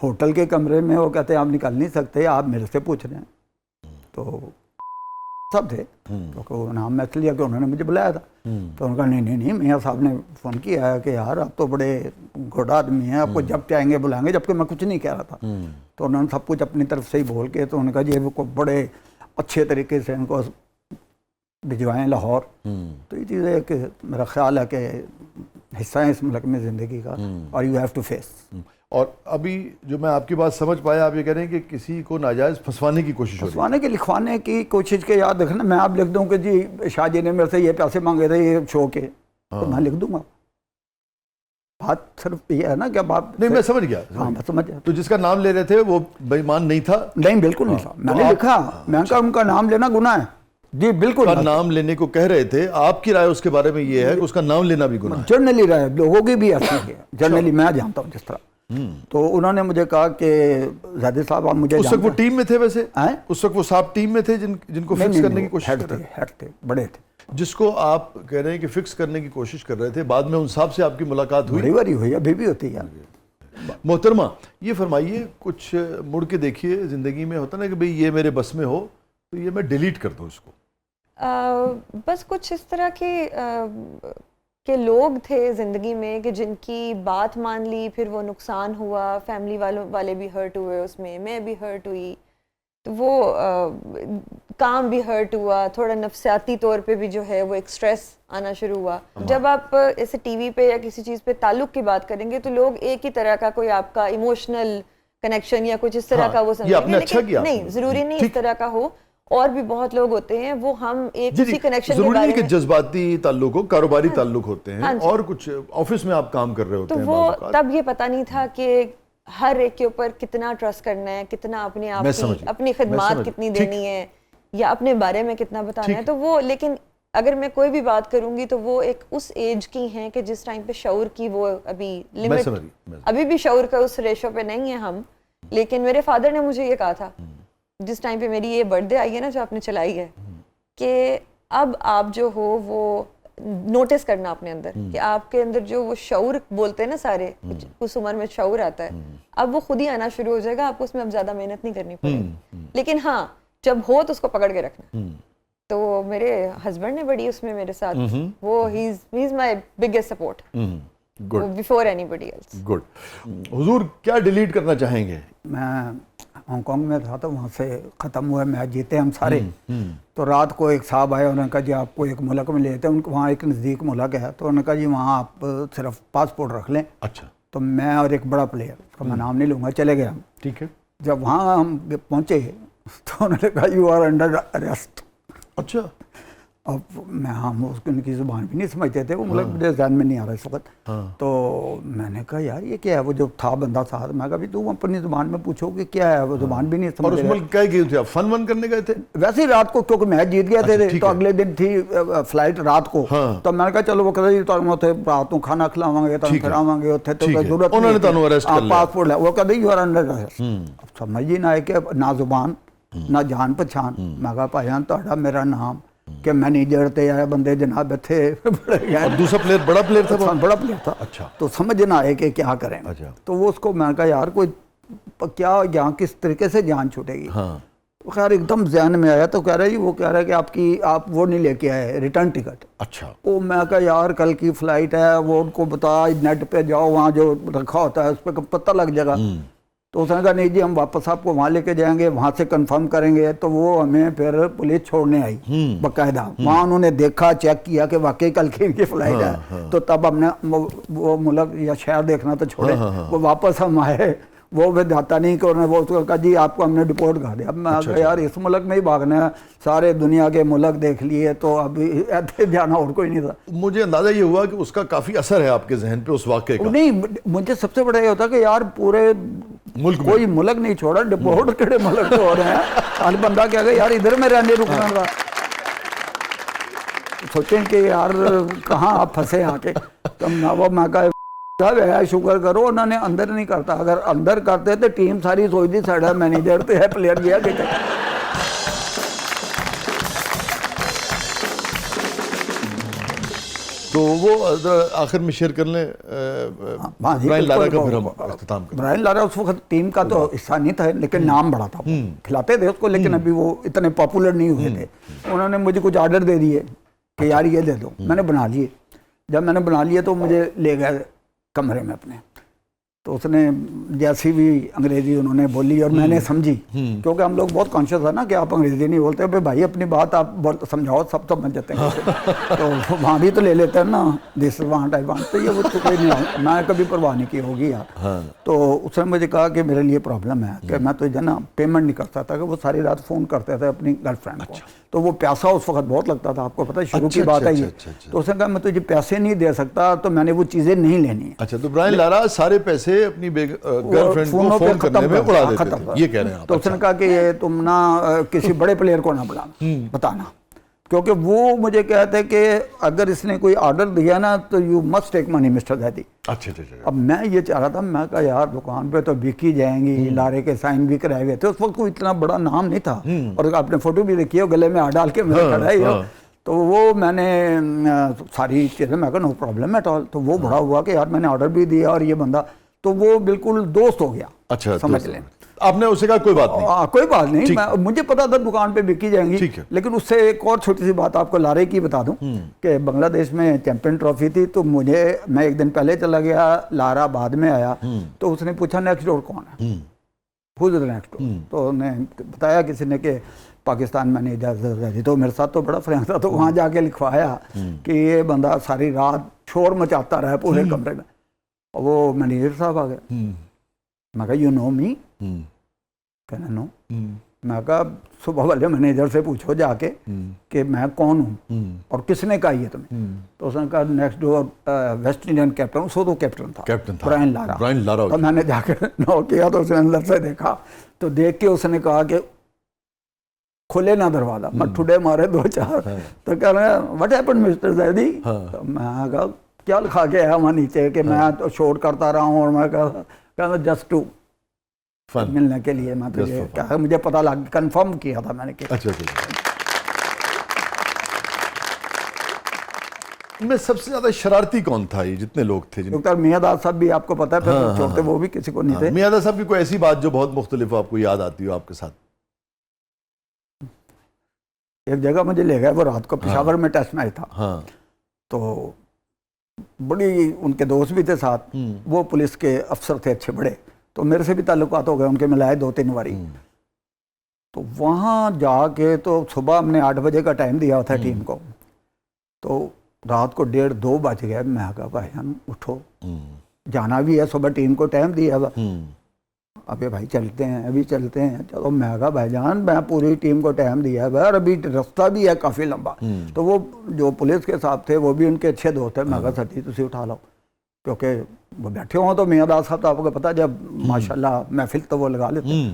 होटल के कमरे में। वो कहते आप निकल नहीं सकते, आप मेरे से पूछ रहे हैं। तो सब थे, क्योंकि वो नाम मैं इसलिए कि उन्होंने मुझे बुलाया था। तो उनका नहीं मियाँ साहब ने फ़ोन किया है कि यार आप तो बड़े गुड आदमी हैं, आपको जब चाहेंगे बुलाएंगे, जबकि मैं कुछ नहीं कह रहा था। तो उन्होंने सब कुछ अपनी तरफ से ही बोल के, तो उन्होंने कहा जी वो बड़े अच्छे तरीके से इनको भिजवाएँ लाहौर। तो ये चीज़ है कि मेरा ख्याल है कि हिस्सा है इस मुल्क में ज़िंदगी का, और यू हैव टू फेस। और अभी जो मैं आपकी बात समझ पाया, आप ये कह रहे हैं कि किसी को नाजायज़ फंसवाने की कोशिश हो रही है। फंसवाने की, लिखवाने की कोशिश के, याद रखना मैं आप लिख दूँ कि जी शाह जी ने मेरे से ये पैसे मांगे थे ये शो के, तो मैं लिख दूंगा। बात सिर्फ ये है ना कि अब आप नहीं, मैं समझ गया। हाँ मैं समझ गया। तो जिसका नाम ले रहे थे वो बेईमान नहीं था? नहीं बिल्कुल नहीं था। मैंने लिखा, मैंने कहा उनका नाम लेना गुनाह है जी, बिल्कुल। नाम लेने को कह रहे थे, आपकी राय उसके बारे में ये है कि उसका नाम लेना भी गुनाह है? जर्नली राय लोगों की भी ऐसी है, जर्नली मैं जानता हूँ जिस तरह। तो उन्होंने मुझे कहा कि ज़ाहिद साहब आप मुझे, उस वक्त वो टीम में थे वैसे? उस वक्त वो साहब टीम में थे जिनको फिक्स करने की कोशिश कर रहे थे? हेड थे, बड़े थे। जिसको आप कह रहे हैं कि फिक्स करने की कोशिश कर रहे थे, बाद में उन साहब से आपकी मुलाकात हुई? बड़ी बारी हुई, अभी भी होती है। मोहतरमा ये फरमाइए, कुछ मुड़ के देखिए, ज़िंदगी में होता ना कि भाई ये मेरे बस में हो तो ये मैं डिलीट कर दूँ इसको। बस कुछ इस तरह के लोग थे ज़िंदगी में कि जिनकी बात मान ली, फिर वो नुकसान हुआ, फैमिली वाले भी हर्ट हुए उसमें, मैं भी हर्ट हुई, तो वो काम भी हर्ट हुआ, थोड़ा नफसियाती तौर पे भी जो है वो एक स्ट्रेस आना शुरू हुआ। जब आप ऐसे टीवी पे या किसी चीज़ पे ताल्लुक़ की बात करेंगे तो लोग एक ही तरह का कोई आपका इमोशनल कनेक्शन या कुछ इस तरह का वो समझेंगे, लेकिन नहीं, ज़रूरी नहीं इस तरह का हो। और भी बहुत लोग होते हैं, वो हम एक उसी कनेक्शन के बारे में, जज्बाती ताल्लुक हो, कारोबारी ताल्लुक होते हैं, और कुछ ऑफिस में आप काम कर रहे होते हैं, तो वो तब ये पता नहीं था कि हर एक के ऊपर कितना ट्रस्ट करना है, कितना अपने आप की अपनी खिदमत कितनी देनी है, या अपने बारे में कितना बताना है। तो वो, लेकिन अगर मैं कोई भी बात करूंगी तो वो एक उस एज की हैं कि जिस टाइम पे शऊर की वो अभी लिमिट, अभी भी शऊर का उस रेशो पे नहीं है हम। लेकिन मेरे फादर ने मुझे ये कहा था जिस टाइम पे मेरी ये बर्थडे आई है ना, जो आपने चलाई है, कि अब आप जो हो वो नोटिस करना अपने अंदर, कि आपके अंदर जो वो शऊर बोलते हैं ना सारे, उस उम्र में शऊर आता है, अब वो खुद ही आना शुरू हो जाएगा, आपको उसमें अब ज़्यादा मेहनत नहीं करनी पड़ेगी। लेकिन हाँ, जब हो तो उसको पकड़ के रखना। तो मेरे हस्बैंड ने बड़ी उसमें मेरे साथ, वो he is my biggest support before anybody else. Good. हुजूर क्या डिलीट करना चाहेंगे? मैं हांगकांग में था, तो वहाँ से ख़त्म हुआ, मैच जीते हम सारे। तो रात को एक साहब आए, उन्होंने कहा जी आपको एक मुल्क में लेते हैं, उनको वहाँ एक नज़दीक मुल्क है, तो उन्होंने कहा जी वहाँ आप सिर्फ पासपोर्ट रख लें। अच्छा। तो मैं और एक बड़ा प्लेयर, उसका मैं नाम नहीं लूँगा, चले गए हम। ठीक है। जब वहाँ हम पहुँचे तो उन्होंने कहा यू आर अंडर अरेस्ट। अच्छा। अब मैं हम उनकी ज़ुबान भी नहीं समझते थे, वो मुल्क मुझे ध्यान में नहीं आ रहा इस वक्त। तो मैंने कहा यार ये क्या है, वो जो था बंदा साथ, मैं कहा तू अपनी ज़ुबान में पूछो कि क्या है, वो ज़ुबान भी नहीं समझ। और उस मुल्क क्या गए थे आप? फन वन करने गए थे? वैसे ही रात को, क्योंकि मैच जीत गए थे, तो अगले दिन थी फ्लाइट रात को। तो मैंने कहा चलो, वो कहते जी तुम उत्थे रात को खाना खिलावांगे, तुम फिरावांगे उत्थे, तो जरूरत नहीं, पासपोर्ट ले। वो कहते यू आर अंडर अरेस्ट। समझ ही ना आए कि ना जुबान ना जान पहचान। मैं कहा भाईजान तुहाडा मेरा नाम कि मैनेजर ते आए बंदे जनाब थे। और दूसरा प्लेयर बड़ा प्लेयर था? बड़ा प्लेयर था। अच्छा। तो समझ ना आए कि क्या करें। अच्छा। तो वो उसको मैंने कहा यार कोई क्या यहाँ किस तरीके से जान छूटेगी। हाँ। तो खैर एकदम जहन में आया, तो कह रहा है जी वो कह रहा है कि आप वो नहीं लेके आए रिटर्न टिकट। अच्छा। वो मैं कहा यार कल की फ्लाइट है, वो उनको बता नेट पे जाओ, वहाँ जो रखा होता है उस पर पता लग जाएगा। तो उसने कहा नहीं जी हम वापस आपको वहाँ लेके जाएंगे, वहाँ से कंफर्म करेंगे। तो वो हमें फिर पुलिस छोड़ने आई बाकायदा। वहाँ उन्होंने देखा, चेक किया कि वाकई कल की इनकी फ्लाइट है। तो तब हमने वो मुल्क या शहर देखना तो छोड़े, वो वापस हम आए, वो फिर जाता नहीं कि उन्होंने वो उसको कहा जी आपको हमने डिपोर्ट कर दिया। अब मैं अच्छा, यार इस मुल्क में ही भागना है, सारे दुनिया के मुल्क देख लिए, तो अभी ऐसे जाना और कोई नहीं था। मुझे अंदाजा ये हुआ कि उसका काफी असर है आपके जहन पे उस वाक़े का। नहीं, मुझे सबसे बड़ा ये होता कि यार पूरे मुल्क कोई मुल्क नहीं छोड़ा, डिपोर्ट केड़े मुल्क तो हो रहे हैं। हर बंदा क्या कहे यार इधर में रहने रुकना था। सोचें कि यार कहाँ आप फंसे आके। तो मैं कहा शुक्र करो उन्होंने अंदर नहीं करता, अगर अंदर करते तो टीम सारी सोचती साढ़ा मैनेजर तो है प्लेयर गया कि तो वो आखिर में शेयर कर लें ब्रायन लारा का, फिर हम अख्ताम करें। ब्रायन लारा उस वक्त टीम का तो हिस्सा नहीं था, लेकिन नाम बड़ा था, खिलाते थे उसको, लेकिन अभी वो इतने पॉपुलर नहीं हुए थे। उन्होंने मुझे कुछ ऑर्डर दे दिए कि यार ये दे दो, मैंने बना लिए। जब मैंने बना लिए तो मुझे ले गए कमरे में अपने, तो उसने जैसी भी अंग्रेजी उन्होंने बोली और मैंने समझी, क्योंकि हम लोग बहुत कॉन्शियस है ना कि आप अंग्रेजी नहीं बोलते, भाई अपनी बात आप समझाओ, सब समझ जाते हैं। तो वहाँ भी तो ले लेते हैं ना, दिस वहाँ टाइप वहाँ, तो ये वो कोई नहीं, मैं कभी परवाह नहीं की होगी यार। हाँ। तो उसने मुझे कहा कि मेरे लिए प्रॉब्लम है कि मैं तुझे ना पेमेंट नहीं कर सकता, कि वो सारी रात फ़ोन करते थे अपनी गर्लफ्रेंड को। तो वो पैसा उस वक्त बहुत लगता था, आपको पता है, शुरू की बात है ये। तो उसने कहा मैं तुझे पैसे नहीं दे सकता, तो मैंने वो चीज़ें नहीं लेनी है। अच्छा, तो ब्रायन लारा सारे पैसे अपनी गर्लफ्रेंड को फोन करने में उड़ा देते थे, ये कह रहे हैं आप। तो उसने कहा कि ये तुम ना किसी बड़े प्लेयर को ना बताना, क्योंकि वो मुझे कहते हैं कि अगर इसने कोई ऑर्डर दिया ना तो you must take money mister Zaidi. अच्छा। अब मैं ये चाह रहा था, मैं कहा यार दुकान पे तो बिक ही जाएंगी, लारे के साइन भी कराए गए थे, उस वक्त कोई इतना बड़ा नाम नहीं था, और आपने फोटो भी देखी हो, गले में हाथ डाल के मेरे खड़ा है। तो वो मैंने सारी चीज़ें, मैं कहा नो प्रॉब्लम एट ऑल। तो वो बड़ा हुआ कि यार मैंने ऑर्डर भी दिया और ये बंदा, तो वो बिल्कुल दोस्त हो गया। अच्छा, समझ लें। आपने उसे कहा कोई बात नहीं? कोई बात नहीं, मुझे पता था दुकान पे बिकी जाएंगी। लेकिन उससे एक और छोटी सी बात आपको लारे की बता दूं कि बांग्लादेश में चैंपियन ट्रॉफी थी, तो मैं एक दिन पहले चला गया, लारा बाद में आया, तो उसने पूछा नेक्स्ट डोर कौन है, who is the next door. तो उन्हें बताया किसी ने कि पाकिस्तान मैंने इजाज़त दी। तो मेरे साथ तो बड़ा फ्रेंक था, तो वहाँ जाके लिखवाया कि ये बंदा सारी रात शोर मचाता रहा पूरे कमरे में। और वो मैनेजर साहब आ गए, मैं कहा यू नो मी, कहना नो। मैं कहा सुबह वाले मैनेजर से पूछो जाके कि मैं कौन हूँ और किसने कहा ये तुम्हें। तो उसने कहा next door West Indian captain, उसको तो कैप्टन था ब्रायन लारा। तो मैंने जाके नो किया, तो उसने अंदर से देखा, तो देख के उसने कहा कि खोले ना दरवाजा, मैं ठुडे मारे 2-4। तो कह रहे हैं व्हाट हैपेंड मिस्टर जैदी। तो मैं कहा क्या लिखा के आया वहाँ नीचे कि मैं तो शोर करता रहा हूँ, और मैं कहा जस्ट टू मिलने के लिए, मैं तुझे क्या, मुझे पता लग, कंफर्म किया था मैंने। अच्छा। में सबसे ज्यादा शरारती कौन था ये जितने लोग थे? डॉक्टर मियादाद साहब भी आपको पता है, फिर छोटे वो भी किसी को नहीं थे। मियादाद साहब की कोई ऐसी बात जो बहुत मुख्तलिफ आपको याद आती हो आपके साथ? एक जगह मुझे ले गया, वो रात को पेशावर में टेस्ट मैच था, तो बड़ी उनके दोस्त भी थे साथ, वो पुलिस के अफसर थे अच्छे बड़े, तो मेरे से भी ताल्लुकात हो गए, उनके मिलाए 2-3 बारी। तो वहाँ जाके तो सुबह हमने 8 बजे का टाइम दिया था टीम को, तो रात को 1:30-2 बज गए। मैं कहा भाईजान उठो, जाना भी है, सुबह टीम को टाइम दिया हुआ, अबे भाई चलते हैं, अभी चलते हैं। चलो मैं कहा भाईजान मैं पूरी टीम को टाइम दिया है और अभी रास्ता भी है काफ़ी लंबा। तो वो जो पुलिस के साहब थे वो भी उनके अच्छे दोस्त थे। मैं कहा सटी तुसी उठा लो, क्योंकि वो बैठे हों तो मियादाद साहब तो आपको पता जब माशाल्लाह महफिल तो वो लगा लेते।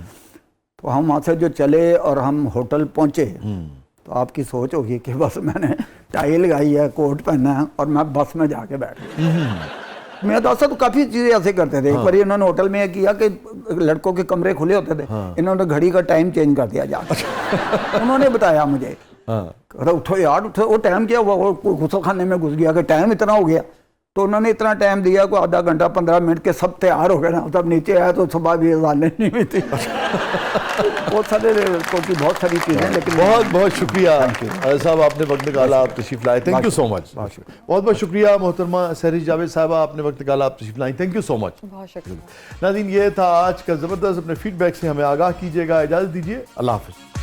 तो हम वहाँ से जो चले और हम होटल पहुँचे, तो आपकी सोच होगी कि बस मैंने टाई लगाई है, कोट पहना है और मैं बस में जाके बैठ गया। मियादाद साहब तो काफ़ी चीज़ें ऐसे करते थे। एक बार इन्होंने होटल में यह किया कि लड़कों के कमरे खुले होते थे, इन्होंने घड़ी का टाइम चेंज कर दिया जाकर। उन्होंने बताया मुझे, कहता उठो यार उठो, वो टाइम क्या हुआ, वो गुस्सा खाने में घुस गया कि टाइम इतना हो गया। तो उन्होंने इतना टाइम दिया को आधा घंटा 15 मिनट के सब तैयार हो गए ना, तब नीचे आया तो सुबह भी अज़ानें नहीं हुई थी। बहुत सारी चीज़ें, लेकिन बहुत बहुत शुक्रिया साहब, आपने वक्त निकाला, आप तशरीफ लाए, थैंक यू सो मच। बहुत बहुत शुक्रिया मोहतरमा सहरिश जावेद साहबा, आपने वक्त निकाला, आप तशरीफ लाई, थैंक यू सो मच। बहुत शुक्रिया नाज़रीन, ये था आज का ज़बरदस्त। अपने फीडबैक से हमें आगाह कीजिएगा, इजाज़त दीजिए, अल्लाह हाफ़िज़।